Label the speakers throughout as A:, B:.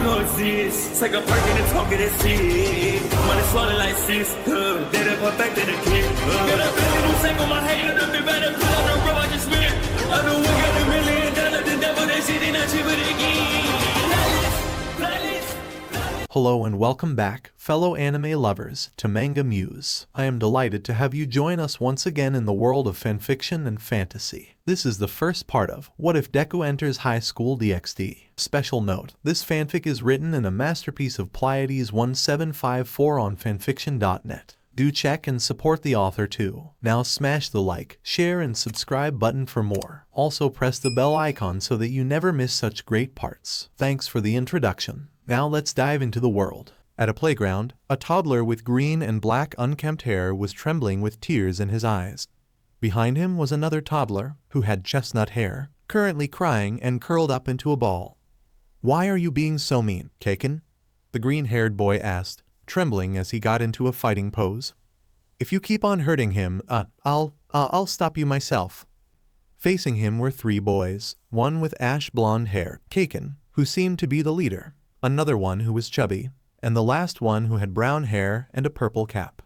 A: know exist. It's like a perk in the talk of the sea. Money swallowed like sis. Then I put back to the kid. Got a billion who sang on my head. Let me better put on the road I just spit. I know we got $1 million. The devil that shit ain't not cheaper again.
B: Hello and welcome back, fellow anime lovers, to MangaMuse. I am delighted to have you join us once again in the world of fanfiction and fantasy. This is the first part of What If Deku Enters High School DXD. Special note, this fanfic is written in a masterpiece of Pleiades 1754 on fanfiction.net. Do check and support the author too. Now smash the like, share and subscribe button for more. Also press the bell icon so that you never miss such great parts. Thanks for the introduction. Now let's dive into the world. At a playground, a toddler with green and black unkempt hair was trembling with tears in his eyes. Behind him was another toddler, who had chestnut hair, currently crying and curled up into a ball. "Why are you being so mean, Kaken?" the green-haired boy asked, trembling as he got into a fighting pose. "If you keep on hurting him, I'll stop you myself." Facing him were three boys, one with ash blonde hair, Kaken, who seemed to be the leader, another one who was chubby, and the last one who had brown hair and a purple cap.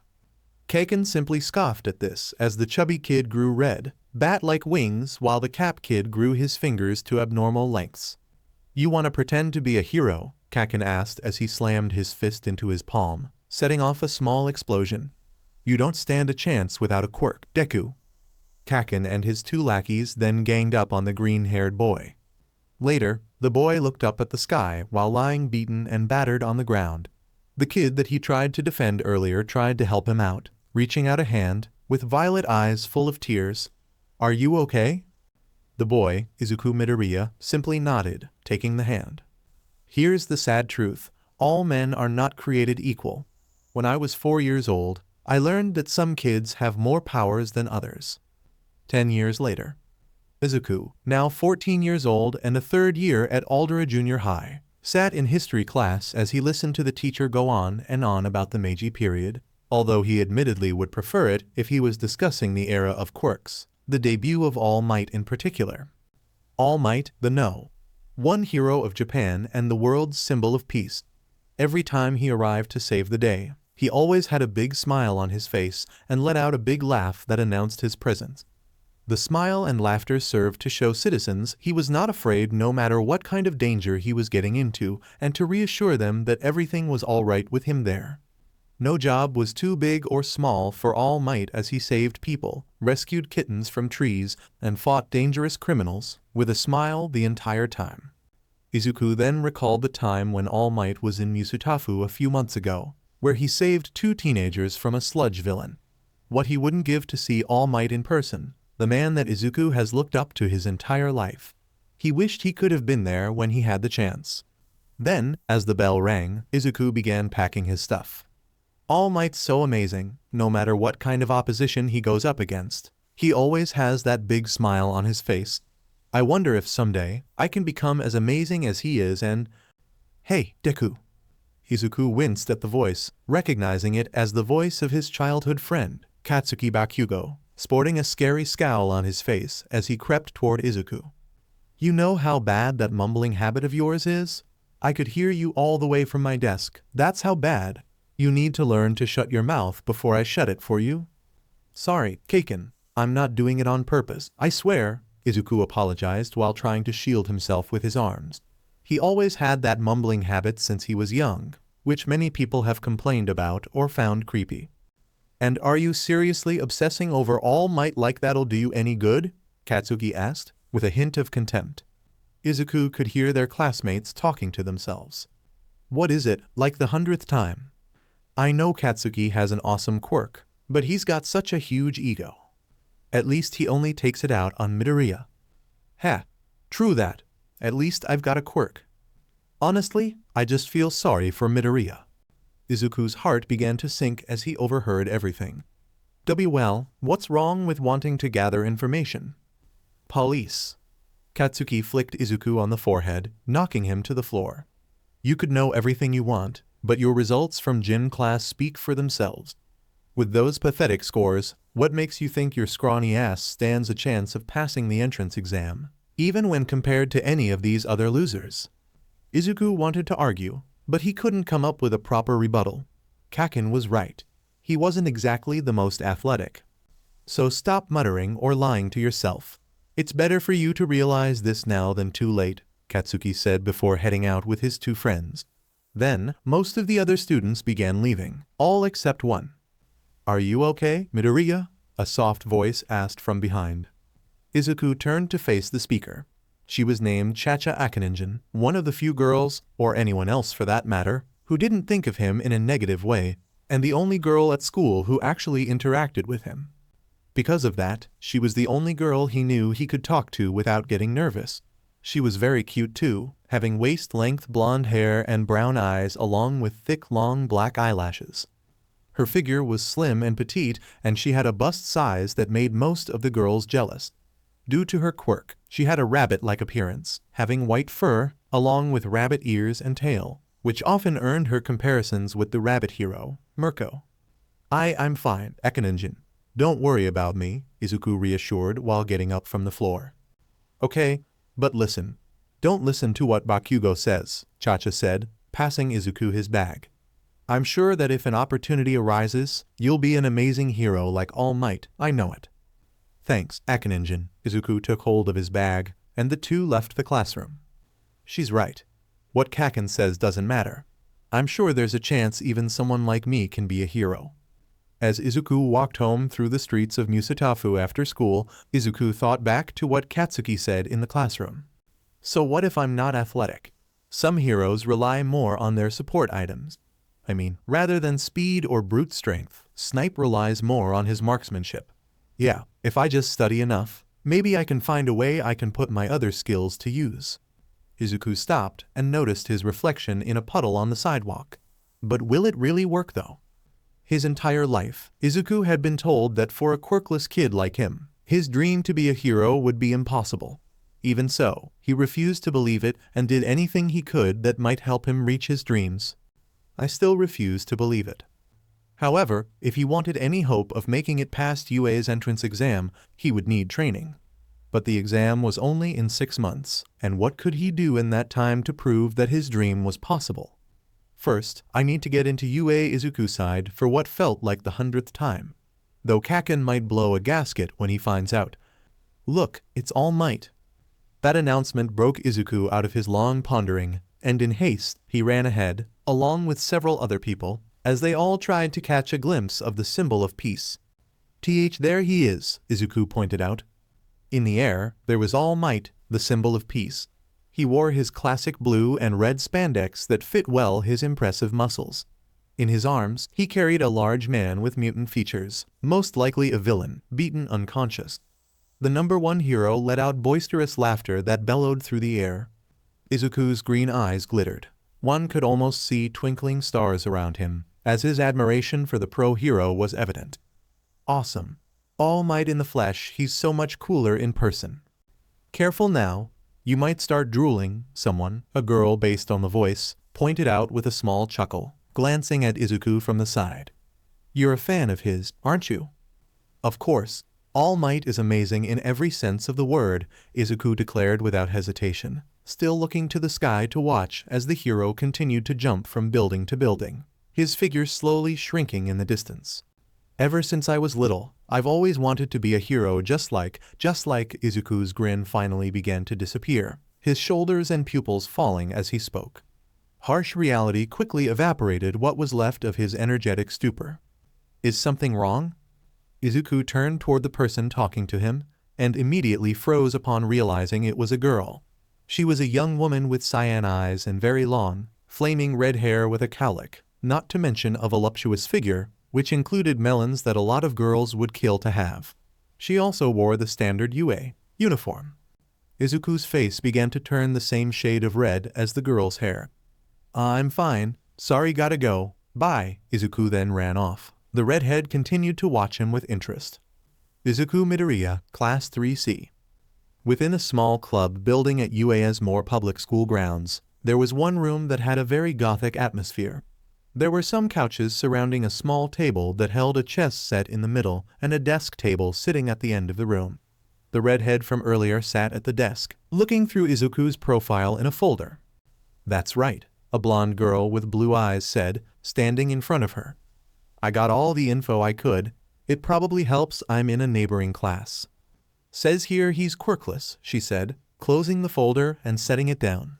B: Kaken simply scoffed at this as the chubby kid grew red, bat-like wings, while the cap kid grew his fingers to abnormal lengths. "You want to pretend to be a hero?" Kaken asked as he slammed his fist into his palm, setting off a small explosion. "You don't stand a chance without a quirk, Deku." Kaken and his two lackeys then ganged up on the green-haired boy. Later, the boy looked up at the sky while lying beaten and battered on the ground. The kid that he tried to defend earlier tried to help him out, reaching out a hand, with violet eyes full of tears. "Are you okay?" The boy, Izukumidoriya, simply nodded, taking the hand. "Here's the sad truth. All men are not created equal. When I was 4 years old, I learned that some kids have more powers than others." 10 years later. Izuku, now 14 years old and a third year at Aldera Junior High, sat in history class as he listened to the teacher go on and on about the Meiji period, although he admittedly would prefer it if he was discussing the era of quirks, the debut of All Might in particular. All Might, the one hero of Japan and the world's symbol of peace. Every time he arrived to save the day, he always had a big smile on his face and let out a big laugh that announced his presence. The smile and laughter served to show citizens he was not afraid no matter what kind of danger he was getting into, and to reassure them that everything was all right with him there. No job was too big or small for All Might as he saved people, rescued kittens from trees, and fought dangerous criminals, with a smile the entire time. Izuku then recalled the time when All Might was in Musutafu a few months ago, where he saved 2 teenagers from a sludge villain. What he wouldn't give to see All Might in person, the man that Izuku has looked up to his entire life. He wished he could have been there when he had the chance. Then, as the bell rang, Izuku began packing his stuff. All Might's so amazing, no matter what kind of opposition he goes up against. He always has that big smile on his face. I wonder if someday I can become as amazing as he is and... "Hey, Deku." Izuku winced at the voice, recognizing it as the voice of his childhood friend, Katsuki Bakugou, sporting a scary scowl on his face as he crept toward Izuku. "You know how bad that mumbling habit of yours is? I could hear you all the way from my desk. That's how bad. You need to learn to shut your mouth before I shut it for you." "Sorry, Kaken. I'm not doing it on purpose, I swear," Izuku apologized while trying to shield himself with his arms. He always had that mumbling habit since he was young, which many people have complained about or found creepy. "And are you seriously obsessing over All Might like that'll do you any good?" Katsuki asked, with a hint of contempt. Izuku could hear their classmates talking to themselves. "What is it, like the 100th time? I know Katsuki has an awesome quirk, but he's got such a huge ego. At least he only takes it out on Midoriya." "Ha, true that. At least I've got a quirk. Honestly, I just feel sorry for Midoriya." Izuku's heart began to sink as he overheard everything. Well, what's wrong with wanting to gather information? Police. Katsuki flicked Izuku on the forehead, knocking him to the floor. "You could know everything you want, but your results from gym class speak for themselves. With those pathetic scores, what makes you think your scrawny ass stands a chance of passing the entrance exam, even when compared to any of these other losers?" Izuku wanted to argue, but he couldn't come up with a proper rebuttal. Kaken was right. He wasn't exactly the most athletic. So stop muttering or lying to yourself. It's better for you to realize this now than too late, Katsuki said before heading out with his two friends. Then, most of the other students began leaving, all except one. Are you okay, Midoriya? A soft voice asked from behind. Izuku turned to face the speaker. She was named Chacha Akaninjin, one of the few girls, or anyone else for that matter, who didn't think of him in a negative way, and the only girl at school who actually interacted with him. Because of that, she was the only girl he knew he could talk to without getting nervous. She was very cute too, having waist-length blonde hair and brown eyes along with thick long black eyelashes. Her figure was slim and petite, and she had a bust size that made most of the girls jealous. Due to her quirk, she had a rabbit-like appearance, having white fur, along with rabbit ears and tail, which often earned her comparisons with the rabbit hero, Mirko. I'm fine, Akaninjin. Don't worry about me, Izuku reassured while getting up from the floor. Okay, but listen. Don't listen to what Bakugou says, Chacha said, passing Izuku his bag. I'm sure that if an opportunity arises, you'll be an amazing hero like All Might, I know it. Thanks, Akaninjin. Izuku took hold of his bag, and the two left the classroom. She's right. What Kaken says doesn't matter. I'm sure there's a chance even someone like me can be a hero. As Izuku walked home through the streets of Musatafu after school, Izuku thought back to what Katsuki said in the classroom. So what if I'm not athletic? Some heroes rely more on their support items. Rather than speed or brute strength, Snipe relies more on his marksmanship. Yeah, if I just study enough, maybe I can find a way I can put my other skills to use. Izuku stopped and noticed his reflection in a puddle on the sidewalk. But will it really work though? His entire life, Izuku had been told that for a quirkless kid like him, his dream to be a hero would be impossible. Even so, he refused to believe it and did anything he could that might help him reach his dreams. I still refuse to believe it. However, if he wanted any hope of making it past UA's entrance exam, he would need training. But the exam was only in 6 months, and what could he do in that time to prove that his dream was possible? First, I need to get into UA Izuku's side for what felt like the 100th time. Though Kaken might blow a gasket when he finds out. Look, it's All Might. That announcement broke Izuku out of his long pondering, and in haste, he ran ahead, along with several other people, as they all tried to catch a glimpse of the symbol of peace. There he is, Izuku pointed out. In the air, there was All Might, the symbol of peace. He wore his classic blue and red spandex that fit well his impressive muscles. In his arms, he carried a large man with mutant features, most likely a villain, beaten unconscious. The number one hero let out boisterous laughter that bellowed through the air. Izuku's green eyes glittered. One could almost see twinkling stars around him, as his admiration for the pro hero was evident. Awesome. All Might in the flesh, he's so much cooler in person. Careful now, you might start drooling, someone, a girl based on the voice, pointed out with a small chuckle, glancing at Izuku from the side. You're a fan of his, aren't you? Of course. All Might is amazing in every sense of the word, Izuku declared without hesitation, still looking to the sky to watch as the hero continued to jump from building to building, his figure slowly shrinking in the distance. Ever since I was little, I've always wanted to be a hero just like Izuku's grin finally began to disappear, his shoulders and pupils falling as he spoke. Harsh reality quickly evaporated what was left of his energetic stupor. Is something wrong? Izuku turned toward the person talking to him, and immediately froze upon realizing it was a girl. She was a young woman with cyan eyes and very long, flaming red hair with a cowlick, not to mention a voluptuous figure, which included melons that a lot of girls would kill to have. She also wore the standard UA uniform. Izuku's face began to turn the same shade of red as the girl's hair. I'm fine, sorry gotta go, bye, Izuku then ran off. The redhead continued to watch him with interest. Izukumidoriya, Class 3C. Within a small club building at UA's more public school grounds, there was one room that had a very gothic atmosphere. There were some couches surrounding a small table that held a chess set in the middle and a desk table sitting at the end of the room. The redhead from earlier sat at the desk, looking through Izuku's profile in a folder. That's right, a blonde girl with blue eyes said, standing in front of her. I got all the info I could. It probably helps I'm in a neighboring class. Says here he's quirkless, she said, closing the folder and setting it down.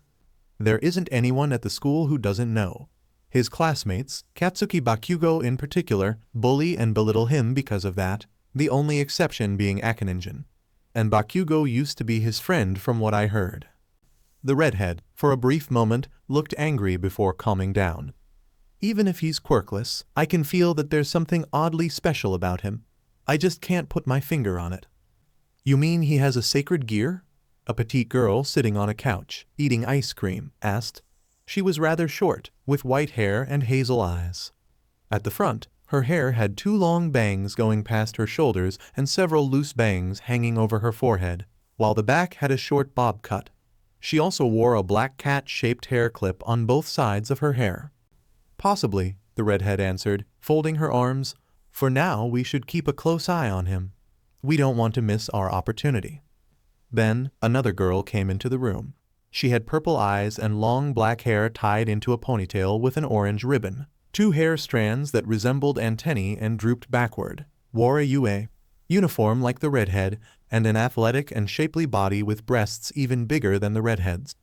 B: There isn't anyone at the school who doesn't know. His classmates, Katsuki Bakugou in particular, bully and belittle him because of that, the only exception being Akaninjin. And Bakugou used to be his friend from what I heard. The redhead, for a brief moment, looked angry before calming down. Even if he's quirkless, I can feel that there's something oddly special about him. I just can't put my finger on it. You mean he has a sacred gear? A petite girl sitting on a couch, eating ice cream, asked. She was rather short, with white hair and hazel eyes. At the front, her hair had 2 long bangs going past her shoulders and several loose bangs hanging over her forehead, while the back had a short bob cut. She also wore a black cat-shaped hair clip on both sides of her hair. Possibly, the redhead answered, folding her arms. For now, we should keep a close eye on him. We don't want to miss our opportunity. Then, another girl came into the room. She had purple eyes and long black hair tied into a ponytail with an orange ribbon, 2 hair strands that resembled antennae and drooped backward, wore a uniform like the redhead, and an athletic and shapely body with breasts even bigger than the redhead's.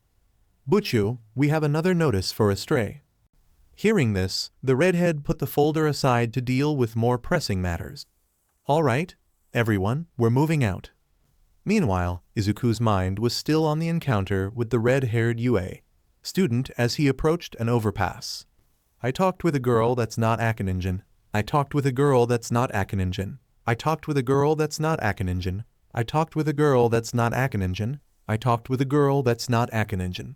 B: Butchu, we have another notice for a stray. Hearing this, the redhead put the folder aside to deal with more pressing matters. All right, everyone, we're moving out. Meanwhile, Izuku's mind was still on the encounter with the red-haired student as he approached an overpass. I talked with a girl that's not Akaninjin. I talked with a girl that's not Akaninjin. I talked with a girl that's not Akaninjin. I talked with a girl that's not Akaninjin. I talked with a girl that's not Akaninjin.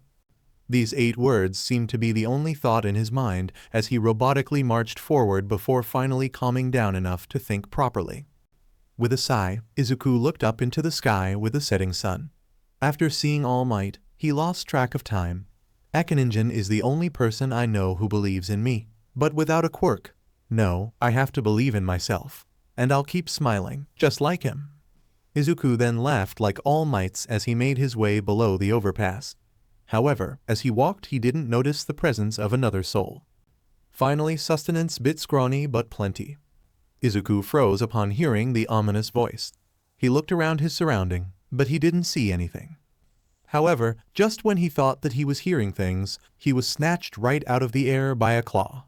B: These 8 words seemed to be the only thought in his mind as he robotically marched forward before finally calming down enough to think properly. With a sigh, Izuku looked up into the sky with the setting sun. After seeing All Might, he lost track of time. Akaninjin is the only person I know who believes in me, but without a quirk. No, I have to believe in myself. And I'll keep smiling, just like him. Izuku then laughed like All Mights as he made his way below the overpass. However, as he walked he didn't notice the presence of another soul. Finally, sustenance bit scrawny but plenty. Izuku froze upon hearing the ominous voice. He looked around his surrounding, but he didn't see anything. However, just when he thought that he was hearing things, he was snatched right out of the air by a claw.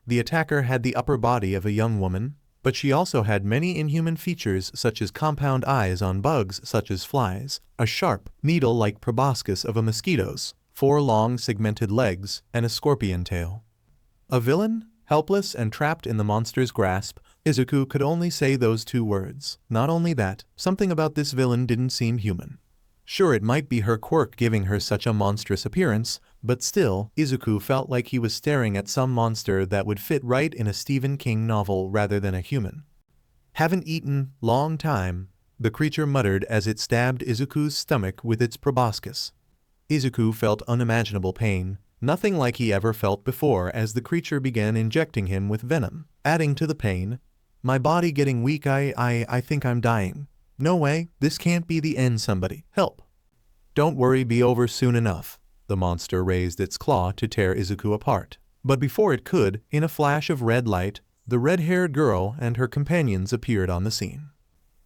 B: The attacker had the upper body of a young woman, but she also had many inhuman features such as compound eyes on bugs such as flies, a sharp, needle-like proboscis of a mosquito's, 4 long segmented legs, and a scorpion tail. A villain? Helpless and trapped in the monster's grasp, Izuku could only say those 2 words. Not only that, something about this villain didn't seem human. Sure, it might be her quirk giving her such a monstrous appearance, but still, Izuku felt like he was staring at some monster that would fit right in a Stephen King novel rather than a human. Haven't eaten, long time, the creature muttered as it stabbed Izuku's stomach with its proboscis. Izuku felt unimaginable pain, nothing like he ever felt before as the creature began injecting him with venom, adding to the pain. My body getting weak, I think I'm dying. No way, this can't be the end, somebody, help. Don't worry, be over soon enough. The monster raised its claw to tear Izuku apart. But before it could, in a flash of red light, the red-haired girl and her companions appeared on the scene.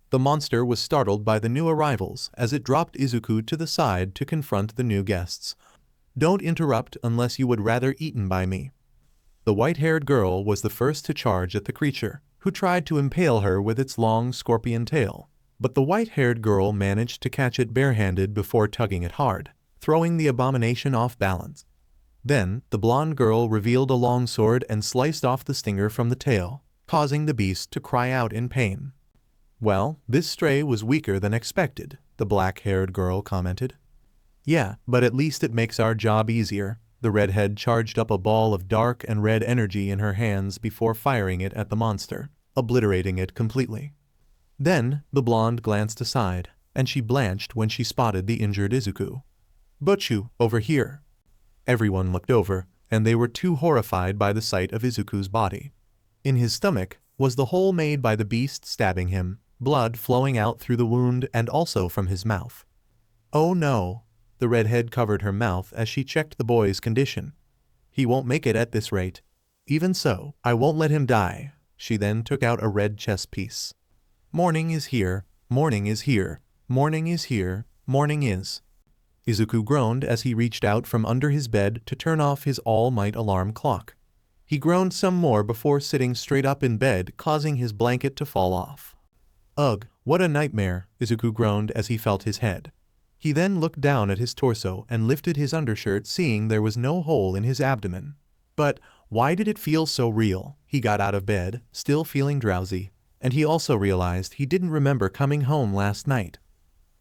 B: The monster was startled by the new arrivals as it dropped Izuku to the side to confront the new guests. Don't interrupt unless you would rather eaten by me. The white-haired girl was the first to charge at the creature, who tried to impale her with its long scorpion tail. But the white-haired girl managed to catch it barehanded before tugging it hard, throwing the abomination off balance. Then, the blonde girl revealed a longsword and sliced off the stinger from the tail, causing the beast to cry out in pain. Well, this stray was weaker than expected, the black-haired girl commented. Yeah, but at least it makes our job easier. The redhead charged up a ball of dark and red energy in her hands before firing it at the monster, obliterating it completely. Then, the blonde glanced aside, and she blanched when she spotted the injured Izuku. Butchu, over here. Everyone looked over, and they were too horrified by the sight of Izuku's body. In his stomach was the hole made by the beast stabbing him, blood flowing out through the wound and also from his mouth. Oh no! The redhead covered her mouth as she checked the boy's condition. He won't make it at this rate. Even so, I won't let him die. She then took out a red chess piece. Morning is here, morning is here, morning is here, morning is. Izuku groaned as he reached out from under his bed to turn off his all-might alarm clock. He groaned some more before sitting straight up in bed, causing his blanket to fall off. Ugh, what a nightmare, Izuku groaned as he felt his head. He then looked down at his torso and lifted his undershirt, seeing there was no hole in his abdomen. But why did it feel so real? He got out of bed, still feeling drowsy, and he also realized he didn't remember coming home last night.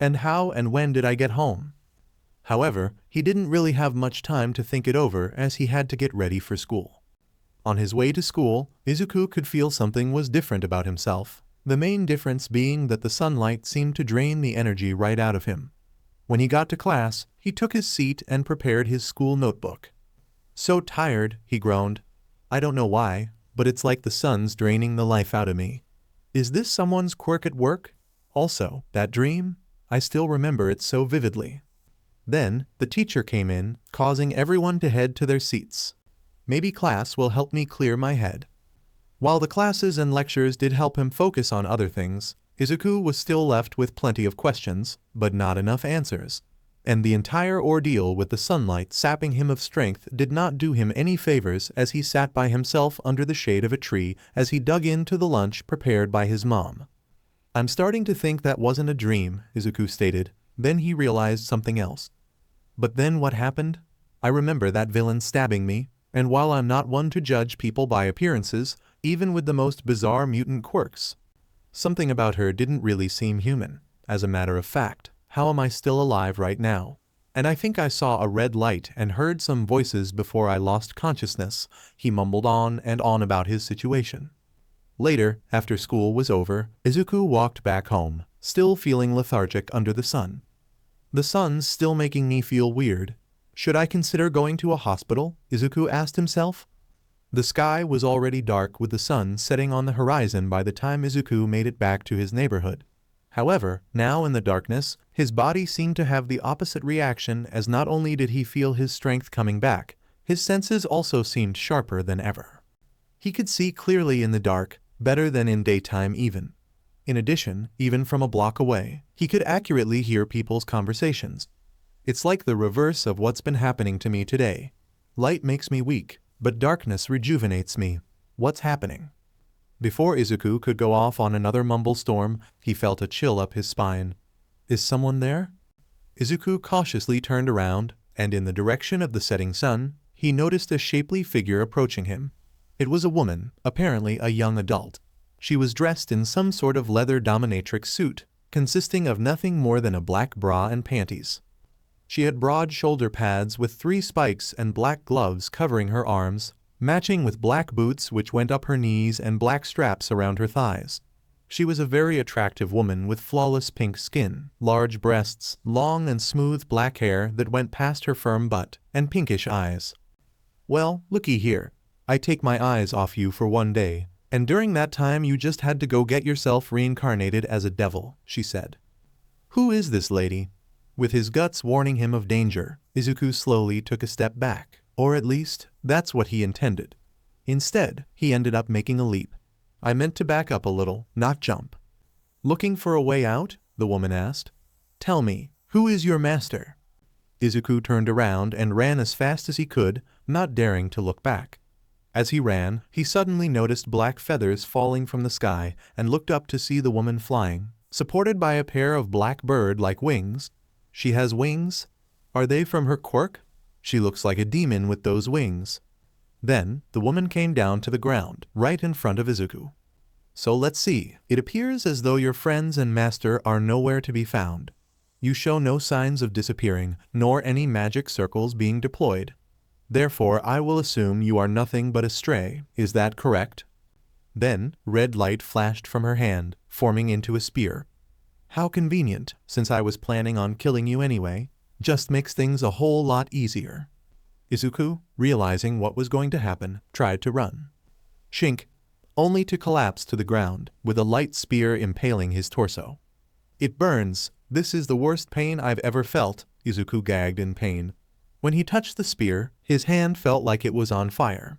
B: And how and when did I get home? However, he didn't really have much time to think it over as he had to get ready for school. On his way to school, Izuku could feel something was different about himself, the main difference being that the sunlight seemed to drain the energy right out of him. When he got to class, he took his seat and prepared his school notebook. So tired, he groaned. I don't know why, but it's like the sun's draining the life out of me. Is this someone's quirk at work? Also, that dream? I still remember it so vividly. Then, the teacher came in, causing everyone to head to their seats. Maybe class will help me clear my head. While the classes and lectures did help him focus on other things, Izuku was still left with plenty of questions, but not enough answers. And the entire ordeal with the sunlight sapping him of strength did not do him any favors as he sat by himself under the shade of a tree as he dug into the lunch prepared by his mom. I'm starting to think that wasn't a dream, Izuku stated. Then he realized something else. But then what happened? I remember that villain stabbing me, and while I'm not one to judge people by appearances, even with the most bizarre mutant quirks, something about her didn't really seem human. As a matter of fact, how am I still alive right now? And I think I saw a red light and heard some voices before I lost consciousness. He mumbled on and on about his situation. Later, after school was over, Izuku walked back home, still feeling lethargic under the sun. The sun's still making me feel weird. Should I consider going to a hospital? Izuku asked himself. The sky was already dark with the sun setting on the horizon by the time Izuku made it back to his neighborhood. However, now in the darkness, his body seemed to have the opposite reaction as not only did he feel his strength coming back, his senses also seemed sharper than ever. He could see clearly in the dark, better than in daytime even. In addition, even from a block away, he could accurately hear people's conversations. It's like the reverse of what's been happening to me today. Light makes me weak, but darkness rejuvenates me. What's happening? Before Izuku could go off on another mumble storm, he felt a chill up his spine. Is someone there? Izuku cautiously turned around, and in the direction of the setting sun, he noticed a shapely figure approaching him. It was a woman, apparently a young adult. She was dressed in some sort of leather dominatrix suit, consisting of nothing more than a black bra and panties. She had broad shoulder pads with 3 spikes and black gloves covering her arms, matching with black boots which went up her knees and black straps around her thighs. She was a very attractive woman with flawless pink skin, large breasts, long and smooth black hair that went past her firm butt, and pinkish eyes. Well, looky here. I take my eyes off you for one day, and during that time you just had to go get yourself reincarnated as a devil, she said. Who is this lady? With his guts warning him of danger, Izuku slowly took a step back, or at least, that's what he intended. Instead, he ended up making a leap. I meant to back up a little, not jump. Looking for a way out? The woman asked. Tell me, who is your master? Izuku turned around and ran as fast as he could, not daring to look back. As he ran, he suddenly noticed black feathers falling from the sky and looked up to see the woman flying, supported by a pair of black bird-like wings. She has wings? Are they from her quirk? She looks like a demon with those wings. Then, the woman came down to the ground, right in front of Izuku. So let's see. It appears as though your friends and master are nowhere to be found. You show no signs of disappearing, nor any magic circles being deployed. Therefore, I will assume you are nothing but a stray. Is that correct? Then, red light flashed from her hand, forming into a spear. How convenient, since I was planning on killing you anyway. Just makes things a whole lot easier. Izuku, realizing what was going to happen, tried to run. Shink, only to collapse to the ground, with a light spear impaling his torso. It burns. This is the worst pain I've ever felt, Izuku gagged in pain. When he touched the spear, his hand felt like it was on fire.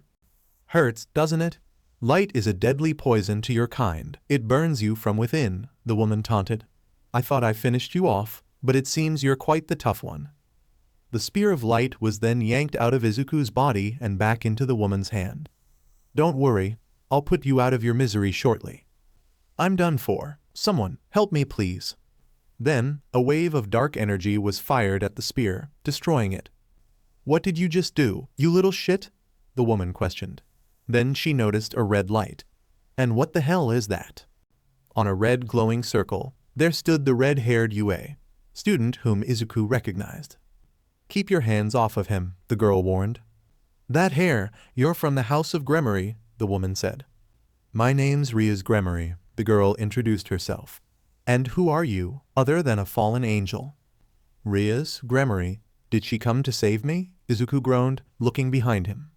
B: Hurts, doesn't it? Light is a deadly poison to your kind. It burns you from within, the woman taunted. I thought I finished you off, but it seems you're quite the tough one. The spear of light was then yanked out of Izuku's body and back into the woman's hand. Don't worry, I'll put you out of your misery shortly. I'm done for. Someone, help me please. Then, a wave of dark energy was fired at the spear, destroying it. What did you just do, you little shit? The woman questioned. Then she noticed a red light. And what the hell is that? On a red glowing circle, there stood the red-haired Yue, student whom Izuku recognized. Keep your hands off of him, the girl warned. That hair, you're from the House of Gremory, the woman said. My name's Rias Gremory, the girl introduced herself. And who are you, other than a fallen angel? Rias Gremory, did she come to save me? Izuku groaned, looking behind him.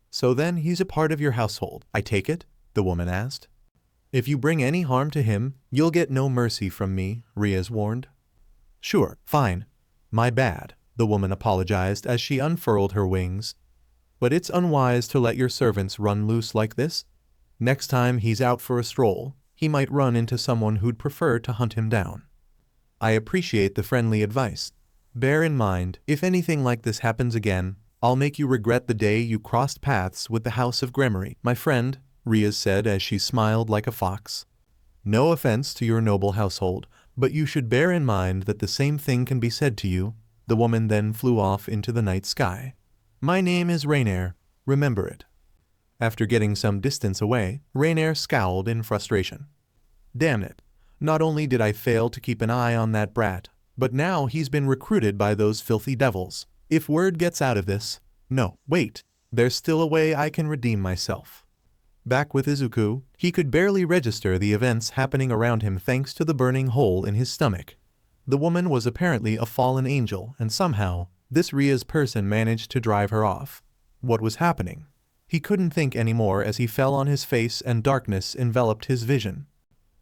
B: So then he's a part of your household, I take it? The woman asked. If you bring any harm to him, you'll get no mercy from me, Rias warned. Sure, fine. My bad, the woman apologized as she unfurled her wings. But it's unwise to let your servants run loose like this. Next time he's out for a stroll, he might run into someone who'd prefer to hunt him down. I appreciate the friendly advice. Bear in mind, if anything like this happens again, I'll make you regret the day you crossed paths with the House of Gremory, my friend, Rias said as she smiled like a fox. No offense to your noble household, but you should bear in mind that the same thing can be said to you. The woman then flew off into the night sky. My name is Rainier, remember it. After getting some distance away, Rainier scowled in frustration. Damn it, not only did I fail to keep an eye on that brat, but now he's been recruited by those filthy devils. If word gets out of this, no, wait, there's still a way I can redeem myself. Back with Izuku, he could barely register the events happening around him thanks to the burning hole in his stomach. The woman was apparently a fallen angel, and somehow, this Rias person managed to drive her off. What was happening? He couldn't think anymore as he fell on his face and darkness enveloped his vision.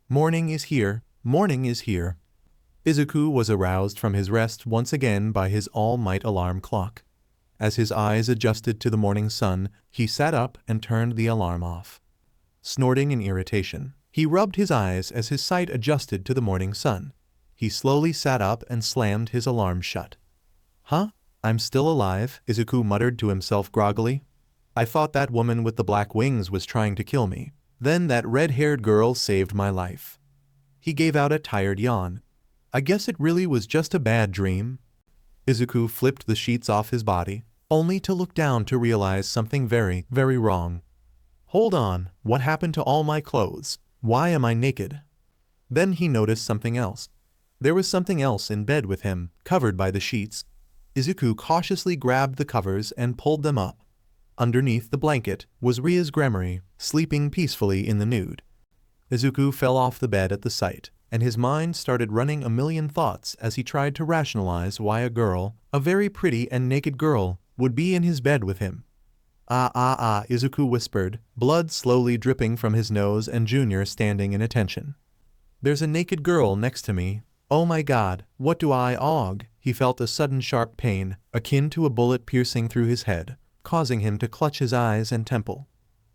B: Morning is here, morning is here. Izuku was aroused from his rest once again by his all-might alarm clock. As his eyes adjusted to the morning sun, he sat up and turned the alarm off. Snorting in irritation, he rubbed his eyes as his sight adjusted to the morning sun. He slowly sat up and slammed his alarm shut. Huh? I'm still alive, Izuku muttered to himself groggily. I thought that woman with the black wings was trying to kill me. Then that red-haired girl saved my life. He gave out a tired yawn. I guess it really was just a bad dream. Izuku flipped the sheets off his body, only to look down to realize something very, very wrong. Hold on, what happened to all my clothes? Why am I naked? Then he noticed something else. There was something else in bed with him, covered by the sheets. Izuku cautiously grabbed the covers and pulled them up. Underneath the blanket was Rias Gremory, sleeping peacefully in the nude. Izuku fell off the bed at the sight, and his mind started running a million thoughts as he tried to rationalize why a girl, a very pretty and naked girl, would be in his bed with him. Izuku whispered, blood slowly dripping from his nose and Junior standing in attention. There's a naked girl next to me. Oh my god, what do I og? He felt a sudden sharp pain, akin to a bullet piercing through his head, causing him to clutch his eyes and temple.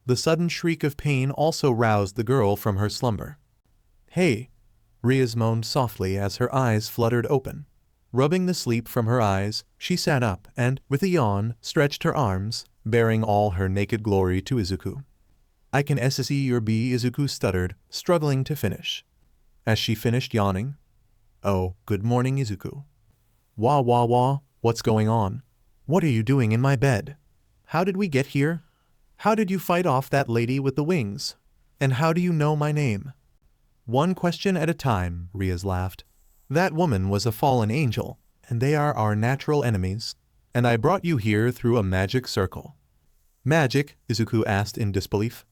B: The sudden shriek of pain also roused the girl from her slumber. Hey! Rias moaned softly as her eyes fluttered open. Rubbing the sleep from her eyes, she sat up and, with a yawn, stretched her arms, baring all her naked glory to Izuku. I can see your B, Izuku stuttered, struggling to finish. As she finished yawning, oh, good morning, Izuku. Wah, what's going on? What are you doing in my bed? How did we get here? How did you fight off that lady with the wings? And how do you know my name? One question at a time, Rias laughed. That woman was a fallen angel, and they are our natural enemies. And I brought you here through a magic circle. Magic? Izuku asked in disbelief.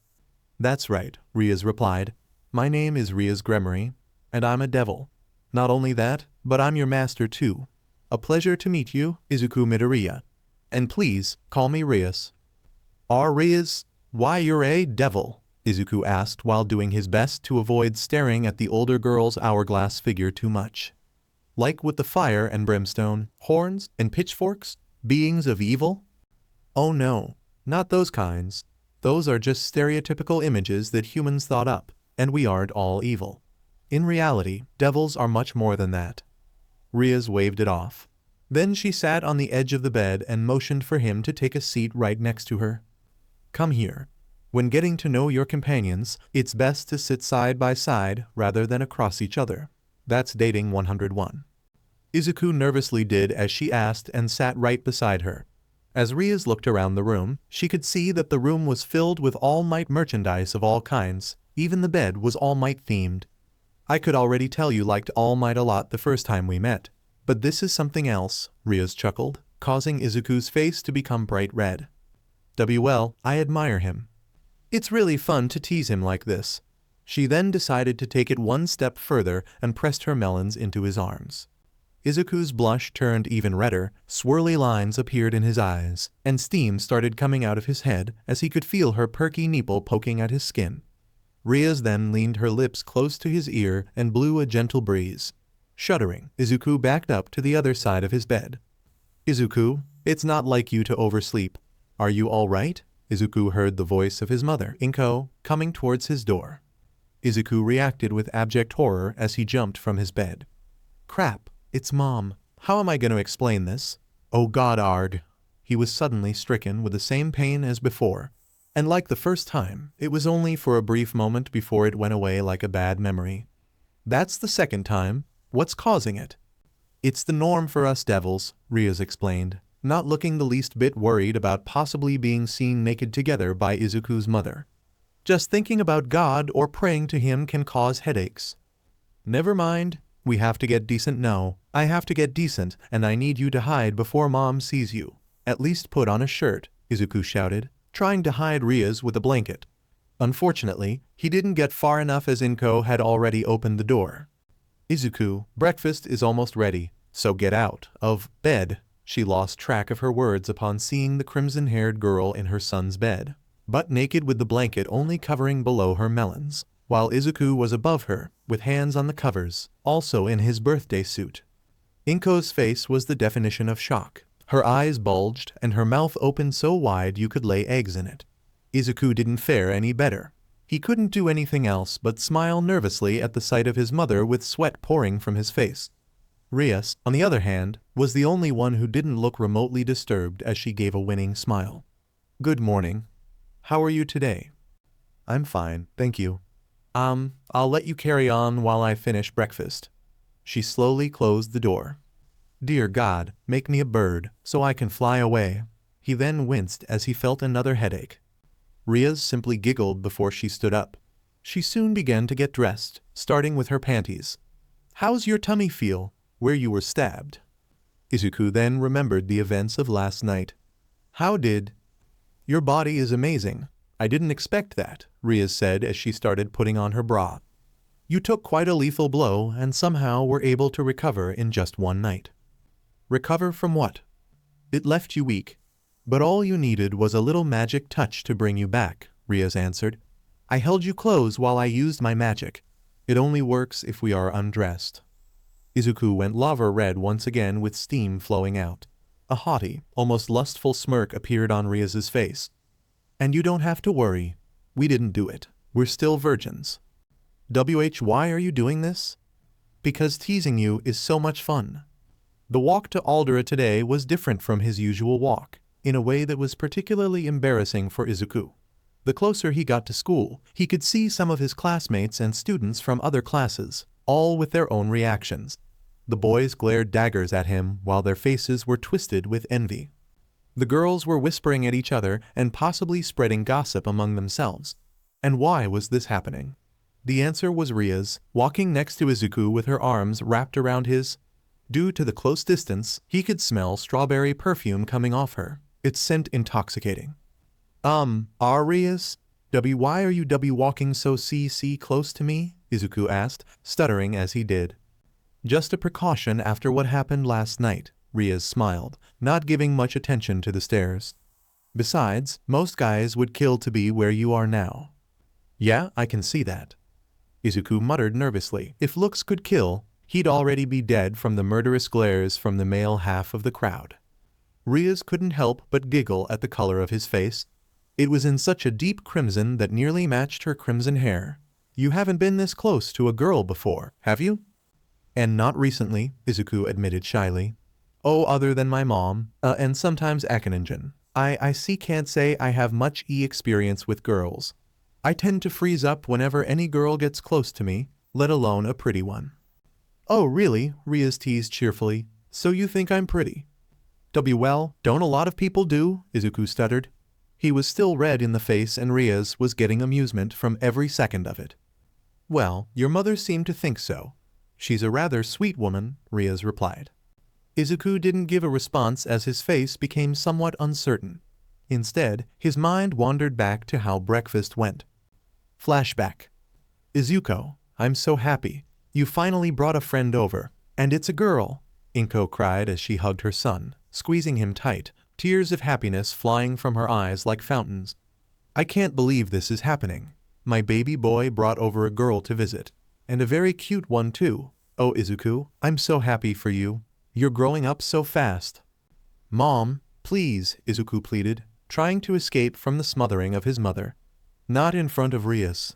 B: That's right, Rias replied. My name is Rias Gremory, and I'm a devil. Not only that, but I'm your master too. A pleasure to meet you, Izukumidoriya. And please, call me Rias. Rias? Why you're a devil? Izuku asked while doing his best to avoid staring at the older girl's hourglass figure too much. Like with the fire and brimstone, horns and pitchforks, beings of evil? Oh no, not those kinds. Those are just stereotypical images that humans thought up, and we aren't all evil. In reality, devils are much more than that. Rias waved it off. Then she sat on the edge of the bed and motioned for him to take a seat right next to her. Come here. When getting to know your companions, it's best to sit side by side rather than across each other. That's dating 101. Izuku nervously did as she asked and sat right beside her. As Rias looked around the room, she could see that the room was filled with All Might merchandise of all kinds. Even the bed was All Might themed. I could already tell you liked All Might a lot the first time we met. But this is something else, Rias chuckled, causing Izuku's face to become bright red. Well, I admire him. It's really fun to tease him like this. She then decided to take it one step further and pressed her melons into his arms. Izuku's blush turned even redder, swirly lines appeared in his eyes, and steam started coming out of his head as he could feel her perky nipple poking at his skin. Rias then leaned her lips close to his ear and blew a gentle breeze. Shuddering, Izuku backed up to the other side of his bed. Izuku, it's not like you to oversleep. Are you all right? Izuku heard the voice of his mother, Inko, coming towards his door. Izuku reacted with abject horror as he jumped from his bed. Crap, it's Mom. How am I going to explain this? Oh God, Arg. He was suddenly stricken with the same pain as before. And like the first time, it was only for a brief moment before it went away like a bad memory. That's the second time. What's causing it? It's the norm for us devils, Rias explained, not looking the least bit worried about possibly being seen naked together by Izuku's mother. Just thinking about God or praying to him can cause headaches. Never mind, we have to get decent now. I have to get decent, and I need you to hide before Mom sees you. At least put on a shirt, Izuku shouted, trying to hide Rias with a blanket. Unfortunately, he didn't get far enough as Inko had already opened the door. Izuku, breakfast is almost ready, so get out of bed. She lost track of her words upon seeing the crimson-haired girl in her son's bed, butt naked with the blanket only covering below her melons, while Izuku was above her, with hands on the covers, also in his birthday suit. Inko's face was the definition of shock. Her eyes bulged and her mouth opened so wide you could lay eggs in it. Izuku didn't fare any better. He couldn't do anything else but smile nervously at the sight of his mother with sweat pouring from his face. Rias, on the other hand, was the only one who didn't look remotely disturbed as she gave a winning smile. Good morning. How are you today? I'm fine, thank you. I'll let you carry on while I finish breakfast. She slowly closed the door. Dear God, make me a bird, so I can fly away. He then winced as he felt another headache. Rias simply giggled before she stood up. She soon began to get dressed, starting with her panties. How's your tummy feel, where you were stabbed? Izuku then remembered the events of last night. How did? Your body is amazing. I didn't expect that, Rias said as she started putting on her bra. You took quite a lethal blow and somehow were able to recover in just one night. Recover from what? It left you weak. But all you needed was a little magic touch to bring you back, Rias answered. I held you close while I used my magic. It only works if we are undressed. Izuku went lava red once again with steam flowing out. A haughty, almost lustful smirk appeared on Rias's face. And you don't have to worry. We didn't do it. We're still virgins. Why are you doing this? Because teasing you is so much fun. The walk to Aldera today was different from his usual walk, in a way that was particularly embarrassing for Izuku. The closer he got to school, he could see some of his classmates and students from other classes, all with their own reactions. The boys glared daggers at him while their faces were twisted with envy. The girls were whispering at each other and possibly spreading gossip among themselves. And why was this happening? The answer was Rias, walking next to Izuku with her arms wrapped around his. Due to the close distance, he could smell strawberry perfume coming off her, its scent intoxicating. Rias? Why are you walking so close to me? Izuku asked, stuttering as he did. Just a precaution after what happened last night, Rias smiled, not giving much attention to the stares. Besides, most guys would kill to be where you are now. Yeah, I can see that. Izuku muttered nervously. If looks could kill, he'd already be dead from the murderous glares from the male half of the crowd. Rias couldn't help but giggle at the color of his face. It was in such a deep crimson that nearly matched her crimson hair. "You haven't been this close to a girl before, have you?" "And not recently," Izuku admitted shyly. "Oh, other than my mom, and sometimes Akaninjin. I can't say I have much experience with girls. I tend to freeze up whenever any girl gets close to me, let alone a pretty one." "Oh, really?" Rias teased cheerfully. "So you think I'm pretty?" "Well, don't a lot of people do?" Izuku stuttered. He was still red in the face and Rias was getting amusement from every second of it. "Well, your mother seemed to think so. She's a rather sweet woman," Rias replied. Izuku didn't give a response as his face became somewhat uncertain. Instead, his mind wandered back to how breakfast went. Flashback. "Izuku, I'm so happy. You finally brought a friend over, and it's a girl," Inko cried as she hugged her son, squeezing him tight, tears of happiness flying from her eyes like fountains. "I can't believe this is happening. My baby boy brought over a girl to visit, and a very cute one too. Oh Izuku, I'm so happy for you. You're growing up so fast." "Mom, please," Izuku pleaded, trying to escape from the smothering of his mother. "Not in front of Rias."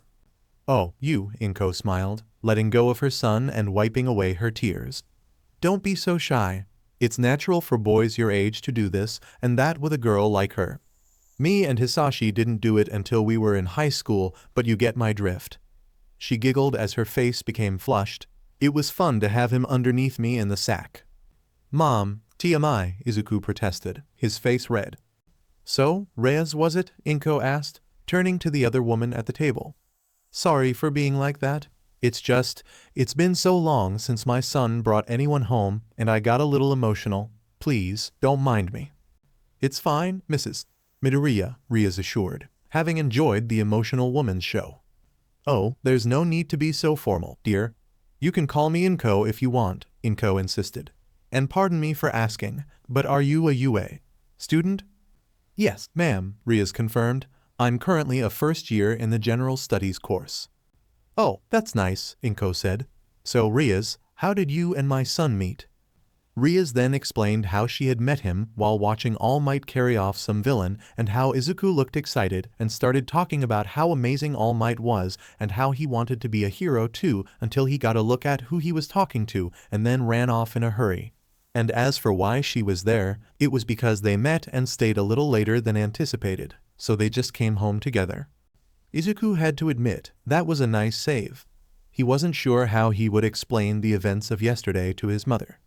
B: "Oh, you," Inko smiled, letting go of her son and wiping away her tears. "Don't be so shy. It's natural for boys your age to do this, and that with a girl like her. Me and Hisashi didn't do it until we were in high school, but you get my drift." She giggled as her face became flushed. "It was fun to have him underneath me in the sack." "Mom, TMI," Izuku protested, his face red. "So, Reyes was it?" Inko asked, turning to the other woman at the table. "Sorry for being like that. It's been so long since my son brought anyone home, and I got a little emotional. Please, don't mind me." "It's fine, Mrs. Midoriya," Rias assured, having enjoyed the emotional woman's show. "Oh, there's no need to be so formal, dear. You can call me Inko if you want," Inko insisted. "And pardon me for asking, but are you a UA student?" "Yes, ma'am," Rias confirmed. "I'm currently a first year in the General Studies course." "Oh, that's nice," Inko said. "So Rias, how did you and my son meet?" Rias then explained how she had met him while watching All Might carry off some villain and how Izuku looked excited and started talking about how amazing All Might was and how he wanted to be a hero too until he got a look at who he was talking to and then ran off in a hurry. And as for why she was there, it was because they met and stayed a little later than anticipated, so they just came home together. Izuku had to admit that was a nice save. He wasn't sure how he would explain the events of yesterday to his mother.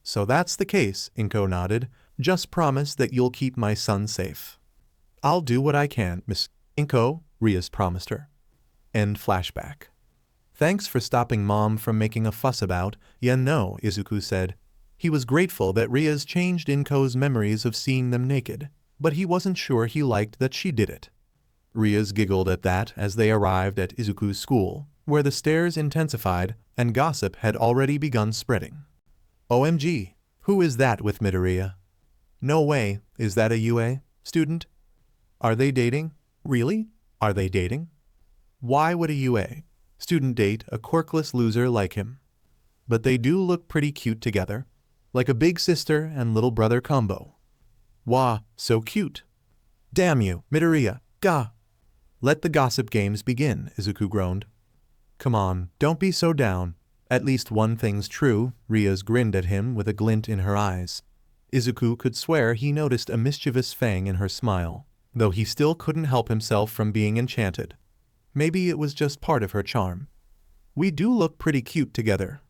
B: "So that's the case," Inko nodded. "Just promise that you'll keep my son safe." "I'll do what I can, Miss Inko," Rias promised her. End flashback. "Thanks for stopping Mom from making a fuss about." "Yeah, no," Izuku said. He was grateful that Rias changed Inko's memories of seeing them naked, but he wasn't sure he liked that she did it. Rias giggled at that as they arrived at Izuku's school, where the stares intensified and gossip had already begun spreading. "OMG, who is that with Midoriya? No way, is that a UA student? Are they dating? Really? Are they dating? Why would a UA student date a quirkless loser like him? But they do look pretty cute together, like a big sister and little brother combo. Wah, so cute. Damn you, Midoriya, gah." "Let the gossip games begin," Izuku groaned. "Come on, don't be so down. At least one thing's true," Rias grinned at him with a glint in her eyes. Izuku could swear he noticed a mischievous fang in her smile, though he still couldn't help himself from being enchanted. Maybe it was just part of her charm. "We do look pretty cute together."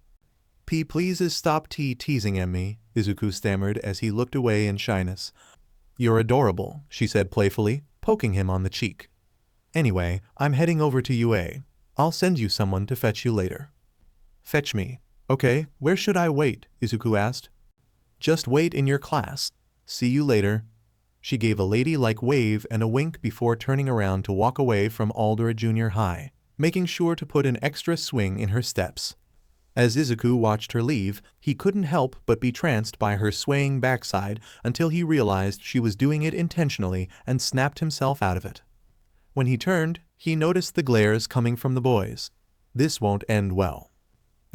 B: Pleases stop teasing at me," Izuku stammered as he looked away in shyness. "You're adorable," she said playfully, poking him on the cheek. "Anyway, I'm heading over to UA. I'll send you someone to fetch you later." "Fetch me. Okay, where should I wait?" Izuku asked. "Just wait in your class. See you later." She gave a ladylike wave and a wink before turning around to walk away from Aldera Junior High, making sure to put an extra swing in her steps. As Izuku watched her leave, he couldn't help but be tranced by her swaying backside until he realized she was doing it intentionally and snapped himself out of it. When he turned, he noticed the glares coming from the boys. This won't end well.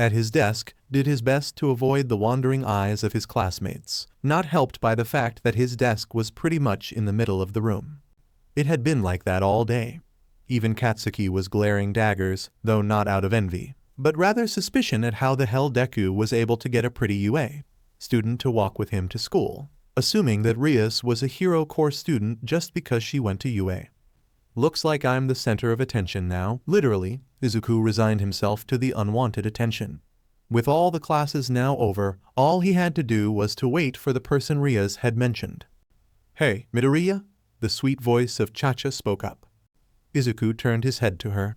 B: At his desk, did his best to avoid the wandering eyes of his classmates, not helped by the fact that his desk was pretty much in the middle of the room. It had been like that all day. Even Katsuki was glaring daggers, though not out of envy, but rather suspicion at how the hell Deku was able to get a pretty UA student to walk with him to school, assuming that Rias was a hero core student just because she went to UA. Looks like I'm the center of attention now. Literally, Izuku resigned himself to the unwanted attention. With all the classes now over, all he had to do was to wait for the person Rias had mentioned. "Hey, Midoriya?" The sweet voice of Chacha spoke up. Izuku turned his head to her.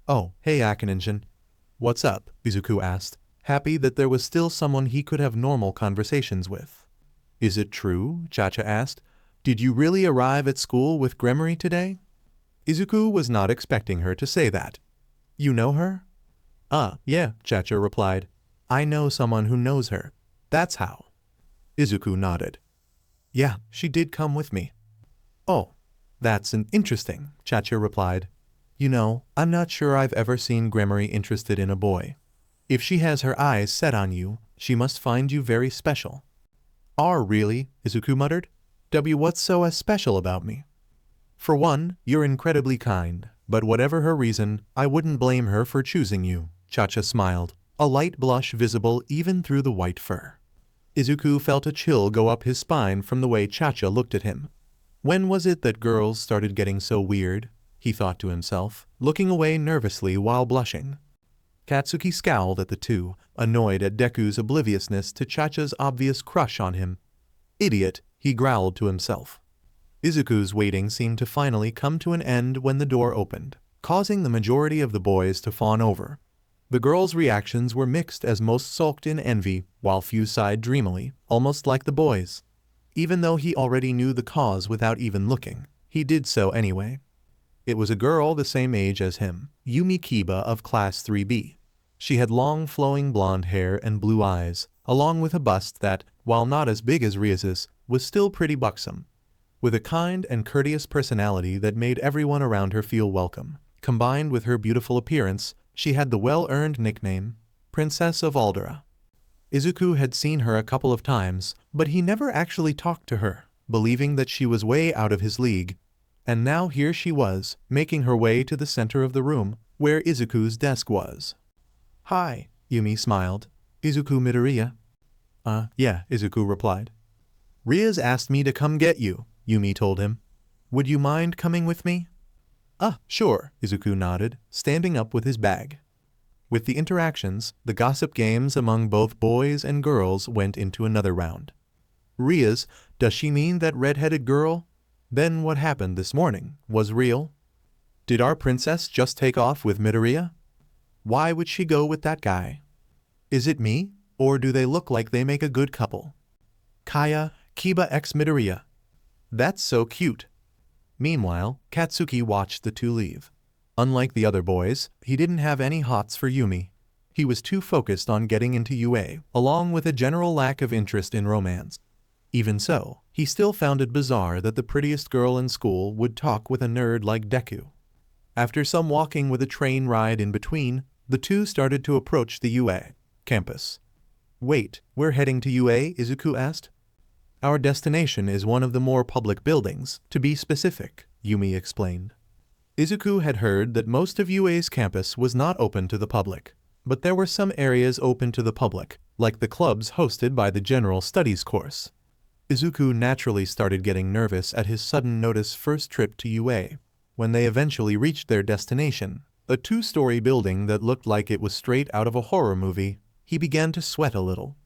B: "Oh, hey Akaninjin." "What's up?" Izuku asked, happy that there was still someone he could have normal conversations with. "Is it true?" Chacha asked. "Did you really arrive at school with Gremory today?" Izuku was not expecting her to say that. "You know her?" Yeah, Chacha replied. "I know someone who knows her. That's how." Izuku nodded. "Yeah, she did come with me." "Oh, that's interesting," Chacha replied. "You know, I'm not sure I've ever seen Gremory interested in a boy. If she has her eyes set on you, she must find you very special." Really?" Izuku muttered. What's so special about me?" "For one, you're incredibly kind, but whatever her reason, I wouldn't blame her for choosing you," Chacha smiled, a light blush visible even through the white fur. Izuku felt a chill go up his spine from the way Chacha looked at him. When was it that girls started getting so weird? He thought to himself, looking away nervously while blushing. Katsuki scowled at the two, annoyed at Deku's obliviousness to Chacha's obvious crush on him. "Idiot," he growled to himself. Izuku's waiting seemed to finally come to an end when the door opened, causing the majority of the boys to fawn over. The girls' reactions were mixed as most sulked in envy, while few sighed dreamily, almost like the boys. Even though he already knew the cause without even looking, he did so anyway. It was a girl the same age as him, Yumi Kiba of Class 3B. She had long flowing blonde hair and blue eyes, along with a bust that, while not as big as Rias's, was still pretty buxom. With a kind and courteous personality that made everyone around her feel welcome, combined with her beautiful appearance, she had the well-earned nickname, Princess of Aldera. Izuku had seen her a couple of times, but he never actually talked to her, believing that she was way out of his league. And now here she was, making her way to the center of the room, where Izuku's desk was. "Hi," Yumi smiled. "Izuku Midoriya?" Yeah, Izuku replied. "Rias asked me to come get you," Yumi told him. "Would you mind coming with me?" Sure," Izuku nodded, standing up with his bag. With the interactions, the gossip games among both boys and girls went into another round. "Rias, does she mean that red-headed girl? Then what happened this morning was real? Did our princess just take off with Midoriya? Why would she go with that guy? Is it me, or do they look like they make a good couple? Kaya, Kiba x Midoriya. That's so cute." Meanwhile, Katsuki watched the two leave. Unlike the other boys, he didn't have any hots for Yumi. He was too focused on getting into UA, along with a general lack of interest in romance. Even so, he still found it bizarre that the prettiest girl in school would talk with a nerd like Deku. After some walking with a train ride in between, the two started to approach the UA campus. "Wait, we're heading to UA?" Izuku asked. "Our destination is one of the more public buildings, to be specific," Yumi explained. Izuku had heard that most of UA's campus was not open to the public, but there were some areas open to the public, like the clubs hosted by the General Studies course. Izuku naturally started getting nervous at his sudden notice first trip to UA. When they eventually reached their destination, a two-story building that looked like it was straight out of a horror movie, he began to sweat a little.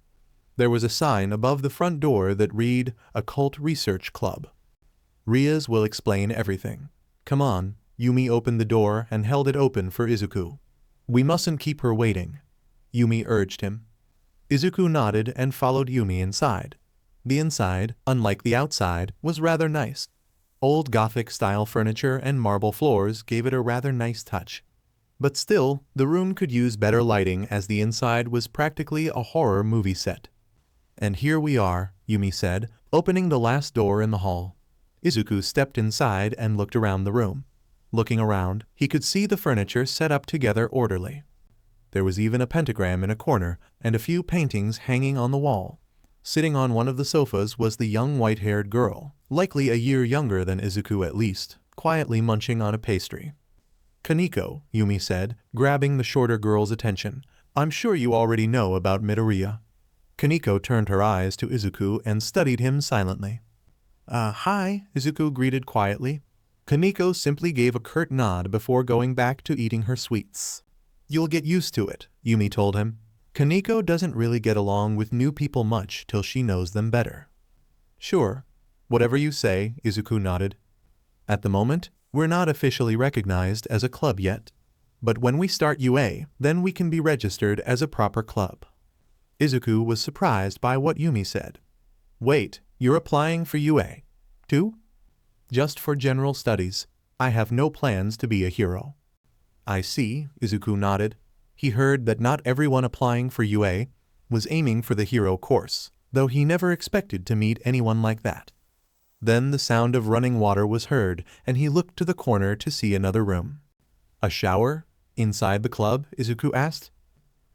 B: There was a sign above the front door that read, "Occult Research Club." "Rias will explain everything. Come on." Yumi opened the door and held it open for Izuku. "We mustn't keep her waiting," Yumi urged him. Izuku nodded and followed Yumi inside. The inside, unlike the outside, was rather nice. Old Gothic-style furniture and marble floors gave it a rather nice touch. But still, the room could use better lighting as the inside was practically a horror movie set. "And here we are," Yumi said, opening the last door in the hall. Izuku stepped inside and looked around the room. Looking around, he could see the furniture set up together orderly. There was even a pentagram in a corner and a few paintings hanging on the wall. Sitting on one of the sofas was the young white-haired girl, likely a year younger than Izuku at least, quietly munching on a pastry. "Kaneko," Yumi said, grabbing the shorter girl's attention. "I'm sure you already know about Midoriya." Kaneko turned her eyes to Izuku and studied him silently. Hi," Izuku greeted quietly. Kaneko simply gave a curt nod before going back to eating her sweets. "You'll get used to it," Yumi told him. "Kaneko doesn't really get along with new people much till she knows them better." "Sure. Whatever you say," Izuku nodded. "At the moment, we're not officially recognized as a club yet. But when we start UA, then we can be registered as a proper club." Izuku was surprised by what Yumi said. "Wait, you're applying for UA, too?" "Just for general studies. I have no plans to be a hero." "I see," Izuku nodded. He heard that not everyone applying for UA was aiming for the hero course, though he never expected to meet anyone like that. Then the sound of running water was heard, and he looked to the corner to see another room. "A shower? Inside the club?" Izuku asked.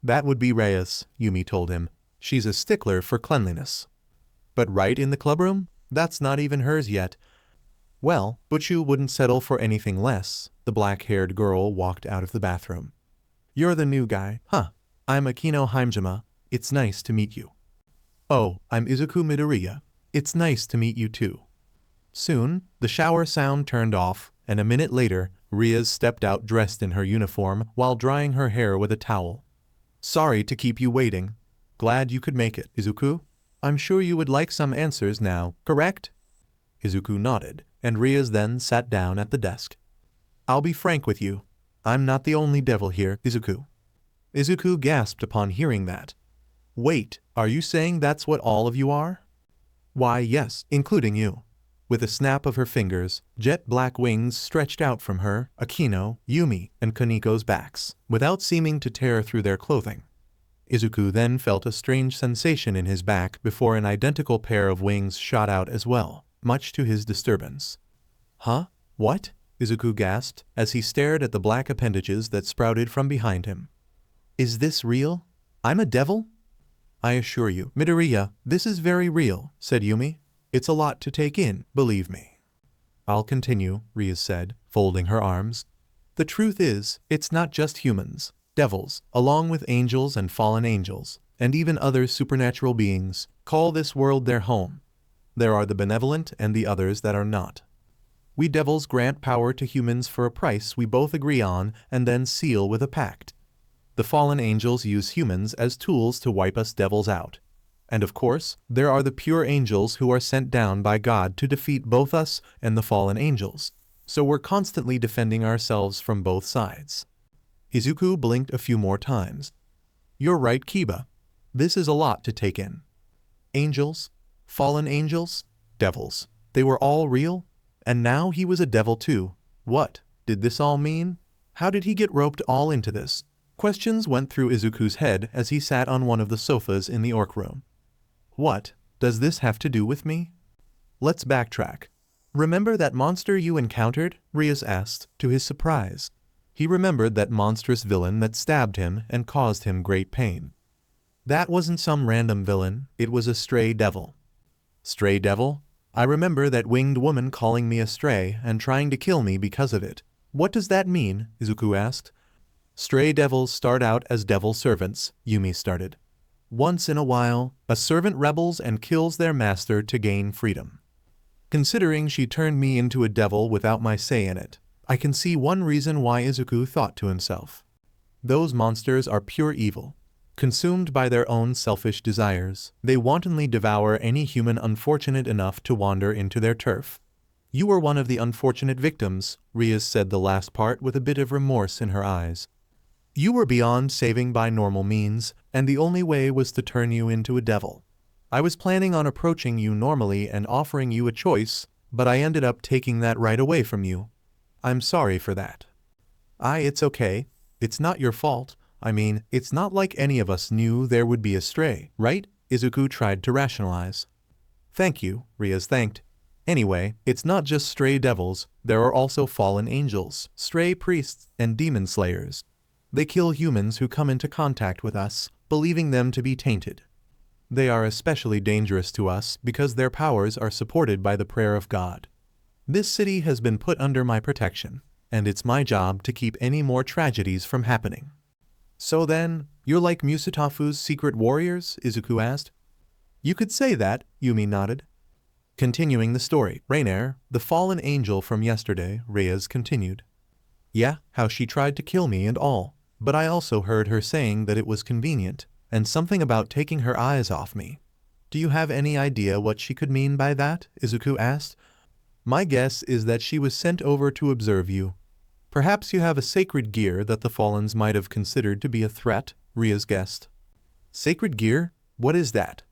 B: "That would be Rias," Yumi told him. "She's a stickler for cleanliness." "But right in the clubroom? That's not even hers yet." "Well, Butchu wouldn't settle for anything less." The black-haired girl walked out of the bathroom. "You're the new guy, huh? I'm Akino Himejima. It's nice to meet you." "Oh, I'm Izukumidoriya. It's nice to meet you too." Soon, the shower sound turned off, and a minute later, Rias stepped out dressed in her uniform while drying her hair with a towel. "Sorry to keep you waiting. Glad you could make it, Izuku. I'm sure you would like some answers now, correct?" Izuku nodded, and Rias then sat down at the desk. "I'll be frank with you. I'm not the only devil here, Izuku." Izuku gasped upon hearing that. "Wait, are you saying that's what all of you are?" "Why, yes, including you." With a snap of her fingers, jet black wings stretched out from her, Akino, Yumi, and Kaneko's backs, without seeming to tear through their clothing. Izuku then felt a strange sensation in his back before an identical pair of wings shot out as well, much to his disturbance. "Huh? What?" Izuku gasped as he stared at the black appendages that sprouted from behind him. "Is this real? I'm a devil?" "I assure you, Midoriya, this is very real," said Yumi. "It's a lot to take in, believe me." "I'll continue," Rias said, folding her arms. "The truth is, it's not just humans, devils, along with angels and fallen angels, and even other supernatural beings, call this world their home. There are the benevolent and the others that are not. We devils grant power to humans for a price we both agree on and then seal with a pact. The fallen angels use humans as tools to wipe us devils out. And of course, there are the pure angels who are sent down by God to defeat both us and the fallen angels. So we're constantly defending ourselves from both sides." Izuku blinked a few more times. "You're right, Kiba. This is a lot to take in. Angels, fallen angels, devils. They were all real? And now he was a devil too. What did this all mean? How did he get roped all into this?" Questions went through Izuku's head as he sat on one of the sofas in the orc room. "What does this have to do with me?" "Let's backtrack. Remember that monster you encountered?" Rias asked, to his surprise. He remembered that monstrous villain that stabbed him and caused him great pain. "That wasn't some random villain, it was a stray devil." "Stray devil? I remember that winged woman calling me a stray and trying to kill me because of it. What does that mean?" Izuku asked. "Stray devils start out as devil servants," Yumi started. "Once in a while, a servant rebels and kills their master to gain freedom. Considering she turned me into a devil without my say in it, I can see one reason why," Izuku thought to himself. "Those monsters are pure evil. Consumed by their own selfish desires, they wantonly devour any human unfortunate enough to wander into their turf. You were one of the unfortunate victims," Rias said the last part with a bit of remorse in her eyes. "You were beyond saving by normal means, and the only way was to turn you into a devil. I was planning on approaching you normally and offering you a choice, but I ended up taking that right away from you. I'm sorry for that." It's okay. It's not your fault. I mean, it's not like any of us knew there would be a stray, right?" Izuku tried to rationalize. "Thank you," Rias thanked. "Anyway, it's not just stray devils, there are also fallen angels, stray priests, and demon slayers. They kill humans who come into contact with us, believing them to be tainted. They are especially dangerous to us because their powers are supported by the prayer of God. This city has been put under my protection, and it's my job to keep any more tragedies from happening. So then, you're like Musutafu's secret warriors? Izuku asked. You could say that, Yumi nodded. Continuing the story, Rainier, the fallen angel from yesterday, Rias continued. Yeah, how she tried to kill me and all, but I also heard her saying that it was convenient, and something about taking her eyes off me. Do you have any idea what she could mean by that? Izuku asked. My guess is that she was sent over to observe you. Perhaps you have a sacred gear that the Fallens might have considered to be a threat, Rias guessed. Sacred gear? What is that?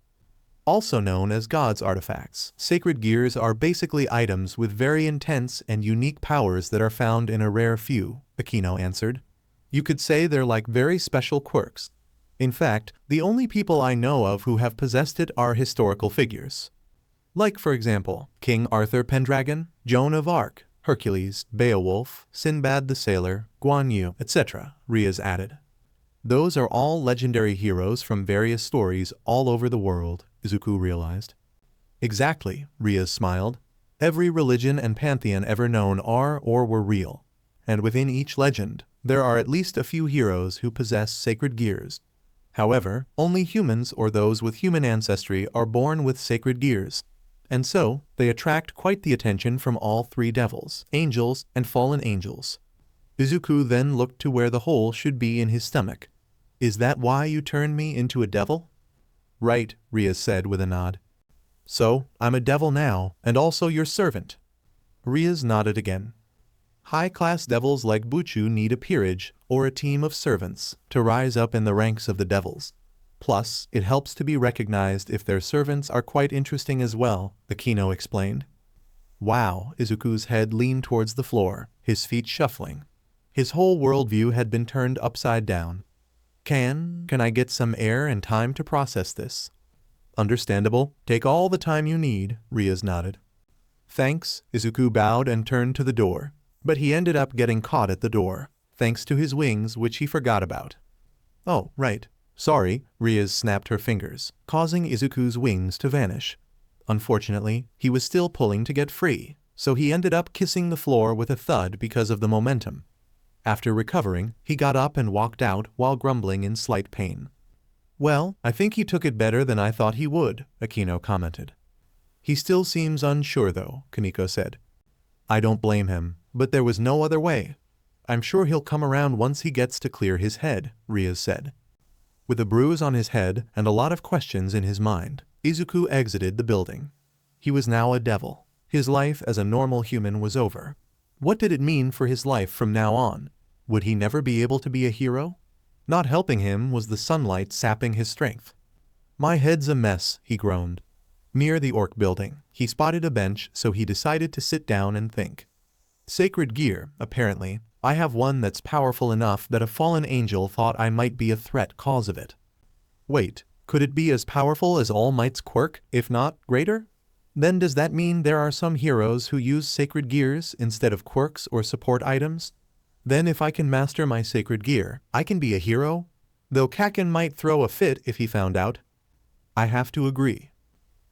B: Also known as God's artifacts, sacred gears are basically items with very intense and unique powers that are found in a rare few, Akino answered. You could say they're like very special quirks. In fact, the only people I know of who have possessed it are historical figures. Like, for example, King Arthur Pendragon, Joan of Arc, Hercules, Beowulf, Sinbad the Sailor, Guan Yu, etc., Rias added. Those are all legendary heroes from various stories all over the world, Izuku realized. Exactly, Rias smiled. Every religion and pantheon ever known are or were real, and within each legend, there are at least a few heroes who possess sacred gears. However, only humans or those with human ancestry are born with sacred gears, and so they attract quite the attention from all three devils, angels, and fallen angels. Izuku then looked to where the hole should be in his stomach. Is that why you turned me into a devil? Right, Rias said with a nod. So, I'm a devil now, and also your servant. Rias nodded again. High-class devils like Buchu need a peerage, or a team of servants, to rise up in the ranks of the devils. Plus, it helps to be recognized if their servants are quite interesting as well, Akino explained. Wow, Izuku's head leaned towards the floor, his feet shuffling. His whole worldview had been turned upside down. Can I get some air and time to process this? Understandable. Take all the time you need, Rias nodded. Thanks, Izuku bowed and turned to the door. But he ended up getting caught at the door, thanks to his wings which he forgot about. Oh, right. Sorry, Rias snapped her fingers, causing Izuku's wings to vanish. Unfortunately, he was still pulling to get free, so he ended up kissing the floor with a thud because of the momentum. After recovering, he got up and walked out while grumbling in slight pain. Well, I think he took it better than I thought he would, Akino commented. He still seems unsure though, Kaneko said. I don't blame him, but there was no other way. I'm sure he'll come around once he gets to clear his head, Rias said. With a bruise on his head and a lot of questions in his mind, Izuku exited the building. He was now a devil. His life as a normal human was over. What did it mean for his life from now on? Would he never be able to be a hero? Not helping him was the sunlight sapping his strength. My head's a mess, he groaned. Near the orc building, he spotted a bench, so he decided to sit down and think. Sacred gear, apparently. I have one that's powerful enough that a fallen angel thought I might be a threat cause of it. Wait, could it be as powerful as All Might's quirk, if not greater? Then does that mean there are some heroes who use sacred gears instead of quirks or support items? Then if I can master my sacred gear, I can be a hero? Though Kaken might throw a fit if he found out. I have to agree.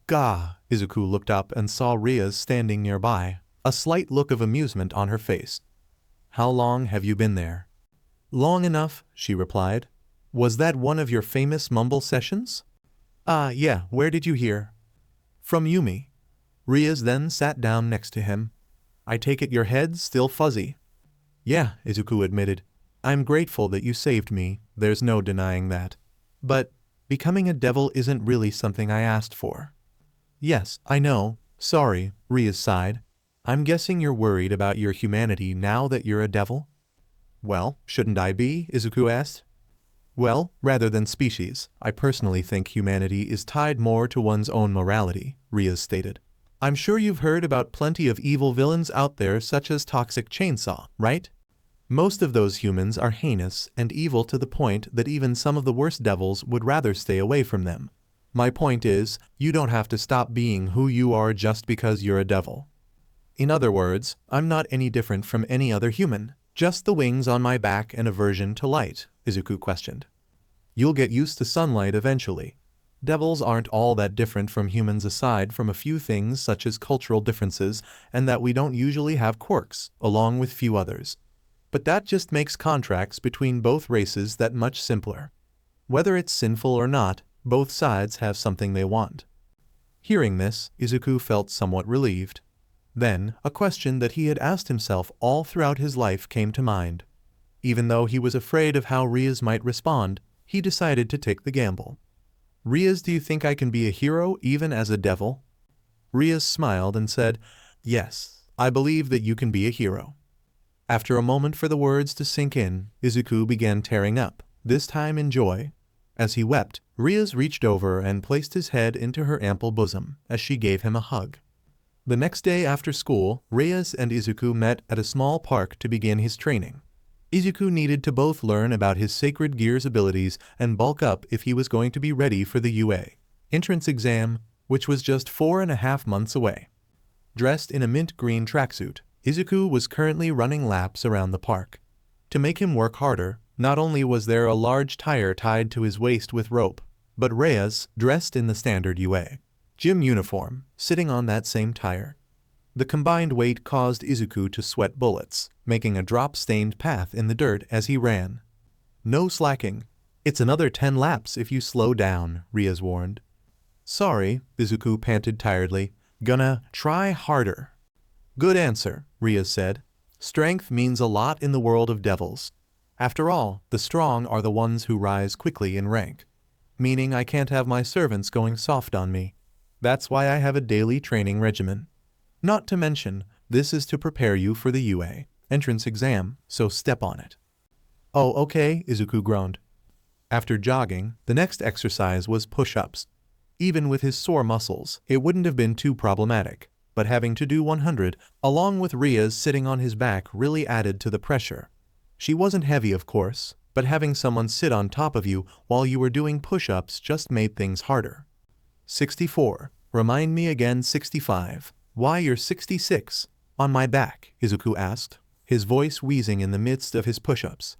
B: Gah, Izuku looked up and saw Rias standing nearby, a slight look of amusement on her face. How long have you been there? Long enough, she replied. Was that one of your famous mumble sessions? Yeah, where did you hear? From Yumi. Rias then sat down next to him. I take it your head's still fuzzy. Yeah, Izuku admitted. I'm grateful that you saved me, there's no denying that. But becoming a devil isn't really something I asked for. Yes, I know. Sorry, Rias sighed. I'm guessing you're worried about your humanity now that you're a devil? Well, shouldn't I be? Izuku asked. Well, rather than species, I personally think humanity is tied more to one's own morality, Rias stated. I'm sure you've heard about plenty of evil villains out there such as Toxic Chainsaw, right? Most of those humans are heinous and evil to the point that even some of the worst devils would rather stay away from them. My point is, you don't have to stop being who you are just because you're a devil. In other words, I'm not any different from any other human. Just the wings on my back and aversion to light, Izuku questioned. You'll get used to sunlight eventually. Devils aren't all that different from humans aside from a few things such as cultural differences and that we don't usually have quirks, along with few others. But that just makes contracts between both races that much simpler. Whether it's sinful or not, both sides have something they want. Hearing this, Izuku felt somewhat relieved. Then, a question that he had asked himself all throughout his life came to mind. Even though he was afraid of how Rias might respond, he decided to take the gamble. Rias, do you think I can be a hero even as a devil? Rias smiled and said, yes, I believe that you can be a hero. After a moment for the words to sink in, Izuku began tearing up, this time in joy. As he wept, Rias reached over and placed his head into her ample bosom as she gave him a hug. The next day after school, Rias and Izuku met at a small park to begin his training. Izuku needed to both learn about his sacred gear's abilities and bulk up if he was going to be ready for the UA entrance exam, which was just 4.5 months away. Dressed in a mint green tracksuit, Izuku was currently running laps around the park. To make him work harder, not only was there a large tire tied to his waist with rope, but Rias, dressed in the standard UA gym uniform, sitting on that same tire. The combined weight caused Izuku to sweat bullets, making a drop-stained path in the dirt as he ran. No slacking. It's another 10 laps if you slow down, Rias warned. Sorry, Izuku panted tiredly. Gonna try harder. Good answer, Rias said. Strength means a lot in the world of devils. After all, the strong are the ones who rise quickly in rank. Meaning I can't have my servants going soft on me. That's why I have a daily training regimen. Not to mention, this is to prepare you for the UA entrance exam, so step on it. Oh, okay, Izuku groaned. After jogging, the next exercise was push-ups. Even with his sore muscles, it wouldn't have been too problematic, but having to do 100, along with Rias sitting on his back really added to the pressure. She wasn't heavy, of course, but having someone sit on top of you while you were doing push-ups just made things harder. 64. Remind me again 65. Why you're 66? On my back, Izuku asked, his voice wheezing in the midst of his push-ups.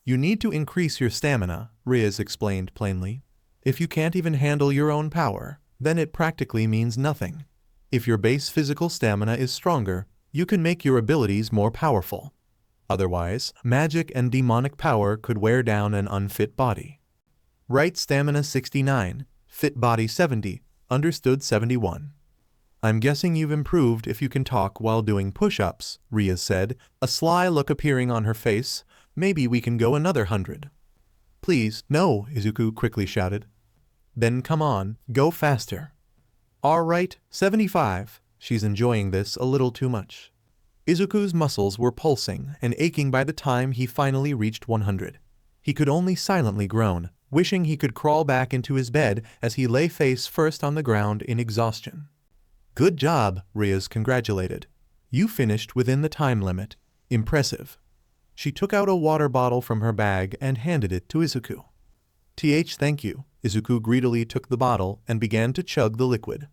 B: You need to increase your stamina, Rias explained plainly. If you can't even handle your own power, then it practically means nothing. If your base physical stamina is stronger, you can make your abilities more powerful. Otherwise, magic and demonic power could wear down an unfit body. Right stamina 69, fit body 70, understood 71. I'm guessing you've improved if you can talk while doing push-ups, Rias said, a sly look appearing on her face. Maybe we can go another 100. Please, no, Izuku quickly shouted. Then come on, go faster. All right, 75. She's enjoying this a little too much. Izuku's muscles were pulsing and aching by the time he finally reached 100. He could only silently groan, wishing he could crawl back into his bed as he lay face first on the ground in exhaustion. Good job, Rias congratulated. You finished within the time limit. Impressive. She took out a water bottle from her bag and handed it to Izuku. Thank you. Izuku greedily took the bottle and began to chug the liquid.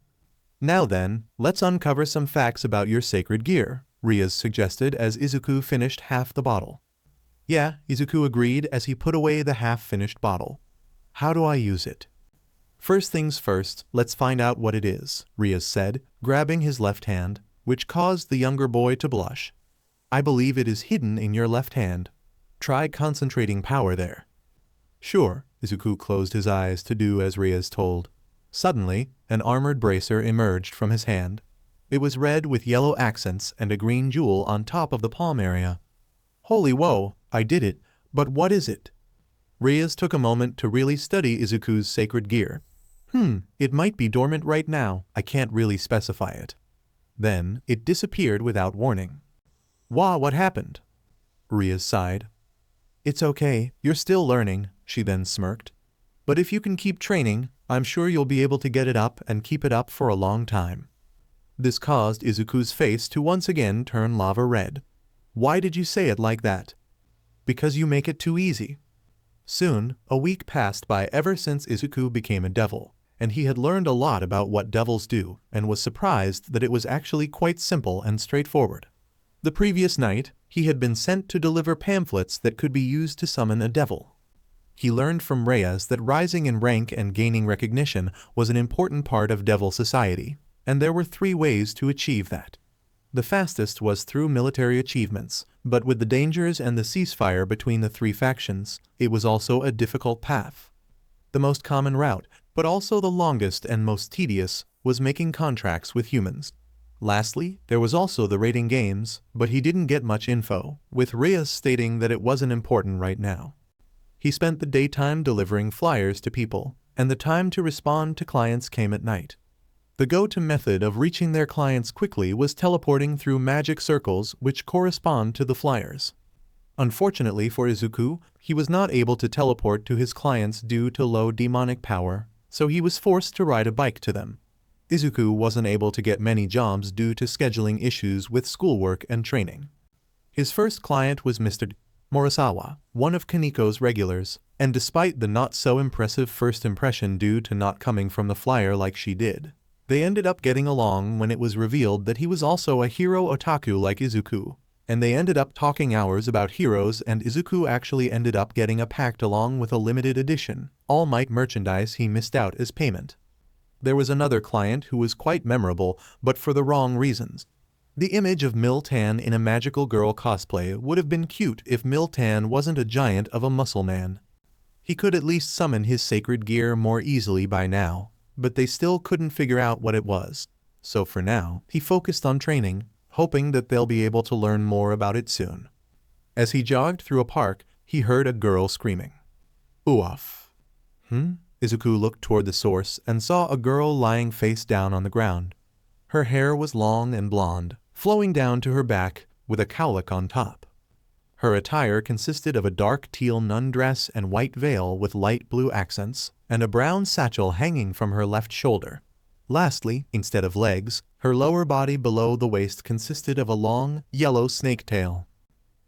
B: Now then, let's uncover some facts about your sacred gear, Rias suggested as Izuku finished half the bottle. Yeah, Izuku agreed as he put away the half-finished bottle. How do I use it? First things first, let's find out what it is, Rias said, grabbing his left hand, which caused the younger boy to blush. I believe it is hidden in your left hand. Try concentrating power there. Sure, Izuku closed his eyes to do as Rias told. Suddenly, an armored bracer emerged from his hand. It was red with yellow accents and a green jewel on top of the palm area. Holy whoa, I did it, but what is it? Rias took a moment to really study Izuku's sacred gear. It might be dormant right now, I can't really specify it. Then, it disappeared without warning. Wow, what happened? Rias sighed. It's okay, you're still learning, she then smirked. But if you can keep training, I'm sure you'll be able to get it up and keep it up for a long time. This caused Izuku's face to once again turn lava red. Why did you say it like that? Because you make it too easy. Soon, a week passed by ever since Izuku became a devil, and he had learned a lot about what devils do and was surprised that it was actually quite simple and straightforward. The previous night, he had been sent to deliver pamphlets that could be used to summon a devil. He learned from Rias that rising in rank and gaining recognition was an important part of devil society, and there were 3 ways to achieve that. The fastest was through military achievements, but with the dangers and the ceasefire between the 3 factions, it was also a difficult path. The most common route, but also the longest and most tedious, was making contracts with humans. Lastly, there was also the raiding games, but he didn't get much info, with Rias stating that it wasn't important right now. He spent the daytime delivering flyers to people, and the time to respond to clients came at night. The go-to method of reaching their clients quickly was teleporting through magic circles which correspond to the flyers. Unfortunately for Izuku, he was not able to teleport to his clients due to low demonic power, so he was forced to ride a bike to them. Izuku wasn't able to get many jobs due to scheduling issues with schoolwork and training. His first client was Mr. Morisawa, one of Kaniko's regulars, and despite the not-so-impressive first impression due to not coming from the flyer like she did, they ended up getting along when it was revealed that he was also a hero otaku like Izuku, and they ended up talking hours about heroes, and Izuku actually ended up getting a pact along with a limited edition, all-might merchandise he missed out as payment. There was another client who was quite memorable, but for the wrong reasons. The image of Miltan in a magical girl cosplay would have been cute if Miltan wasn't a giant of a muscle man. He could at least summon his sacred gear more easily by now, but they still couldn't figure out what it was. So for now, he focused on training, hoping that they'll be able to learn more about it soon. As he jogged through a park, he heard a girl screaming. Oof. Izuku looked toward the source and saw a girl lying face down on the ground. Her hair was long and blonde, flowing down to her back, with a cowlick on top. Her attire consisted of a dark teal nun dress and white veil with light blue accents, and a brown satchel hanging from her left shoulder. Lastly, instead of legs, her lower body below the waist consisted of a long, yellow snake tail.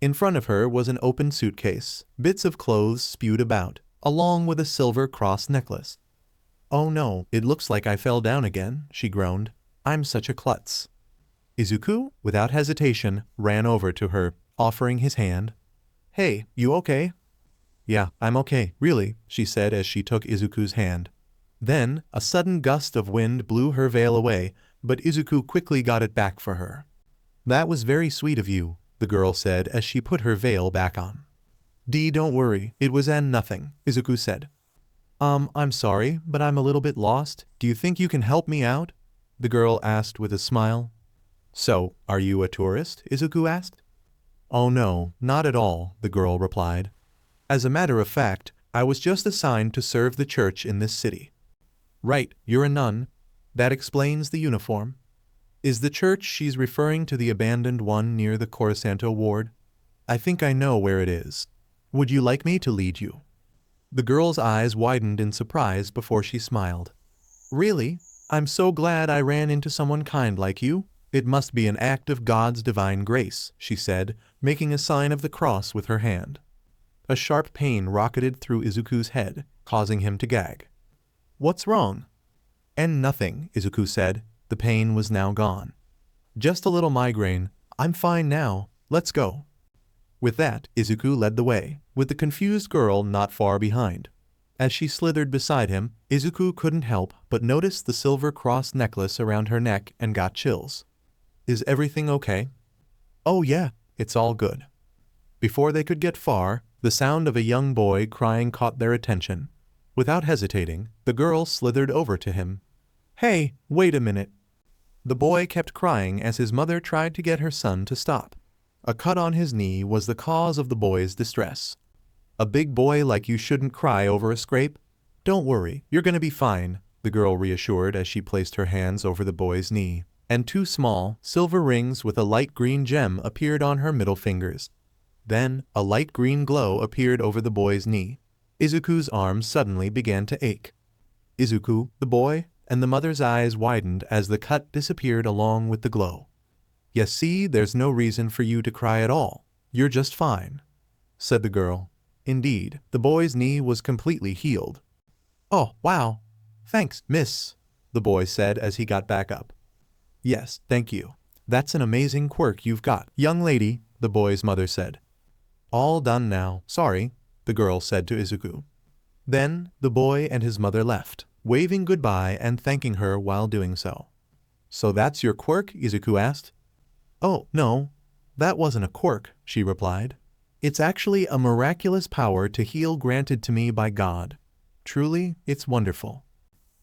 B: In front of her was an open suitcase, bits of clothes spewed about, along with a silver cross necklace. "Oh no, it looks like I fell down again," she groaned. "I'm such a klutz." Izuku, without hesitation, ran over to her, offering his hand. "Hey, you okay?" "Yeah, I'm okay, really," she said as she took Izuku's hand. Then, a sudden gust of wind blew her veil away, but Izuku quickly got it back for her. "That was very sweet of you," the girl said as she put her veil back on. Don't worry, it was nothing," Izuku said. I'm sorry, but I'm a little bit lost. Do you think you can help me out?" the girl asked with a smile. "So, are you a tourist?" Izuku asked. "Oh no, not at all," the girl replied. "As a matter of fact, I was just assigned to serve the church in this city." "Right, you're a nun. That explains the uniform. Is the church she's referring to the abandoned one near the Corisanto ward? I think I know where it is. Would you like me to lead you?" The girl's eyes widened in surprise before she smiled. "Really? I'm so glad I ran into someone kind like you. It must be an act of God's divine grace," she said, making a sign of the cross with her hand. A sharp pain rocketed through Izuku's head, causing him to gag. "What's wrong?" "And nothing," Izuku said. The pain was now gone. "Just a little migraine. I'm fine now. Let's go." With that, Izuku led the way, with the confused girl not far behind. As she slithered beside him, Izuku couldn't help but notice the silver cross necklace around her neck and got chills. "Is everything okay?" "Oh yeah, it's all good." Before they could get far, the sound of a young boy crying caught their attention. Without hesitating, the girl slithered over to him. "Hey, wait a minute." The boy kept crying as his mother tried to get her son to stop. A cut on his knee was the cause of the boy's distress. "A big boy like you shouldn't cry over a scrape. Don't worry, you're gonna be fine," the girl reassured as she placed her hands over the boy's knee, and 2 small, silver rings with a light green gem appeared on her middle fingers. Then, a light green glow appeared over the boy's knee. Izuku's arms suddenly began to ache. Izuku, the boy, and the mother's eyes widened as the cut disappeared along with the glow. "Yes, see, there's no reason for you to cry at all. You're just fine," said the girl. Indeed, the boy's knee was completely healed. "Oh, wow. Thanks, miss," the boy said as he got back up. "Yes, thank you. That's an amazing quirk you've got, young lady, the boy's mother said. All done now, sorry, the girl said to Izuku. Then, the boy and his mother left, waving goodbye and thanking her while doing so. So that's your quirk? Izuku asked. Oh, no, that wasn't a quirk, she replied. It's actually a miraculous power to heal granted to me by God. Truly, it's wonderful.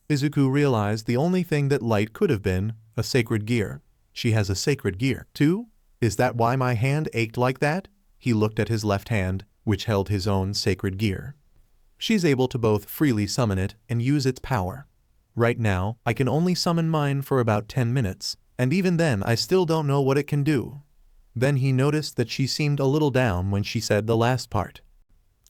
B: Izuku realized the only thing that light could have been, a sacred gear. She has a sacred gear, too? Is that why my hand ached like that? He looked at his left hand, which held his own sacred gear. She's able to both freely summon it and use its power. Right now, I can only summon mine for about 10 minutes, and even then I still don't know what it can do. Then he noticed that she seemed a little down when she said the last part.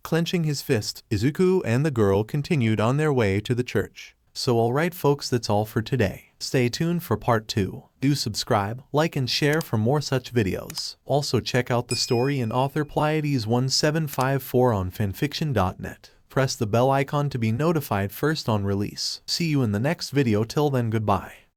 B: Clenching his fist, Izuku and the girl continued on their way to the church. So alright folks, that's all for today. Stay tuned for part 2. Do subscribe, like and share for more such videos. Also check out the story and author Pleiades 1754 on fanfiction.net. Press the bell icon to be notified first on release. See you in the next video. Till then, goodbye.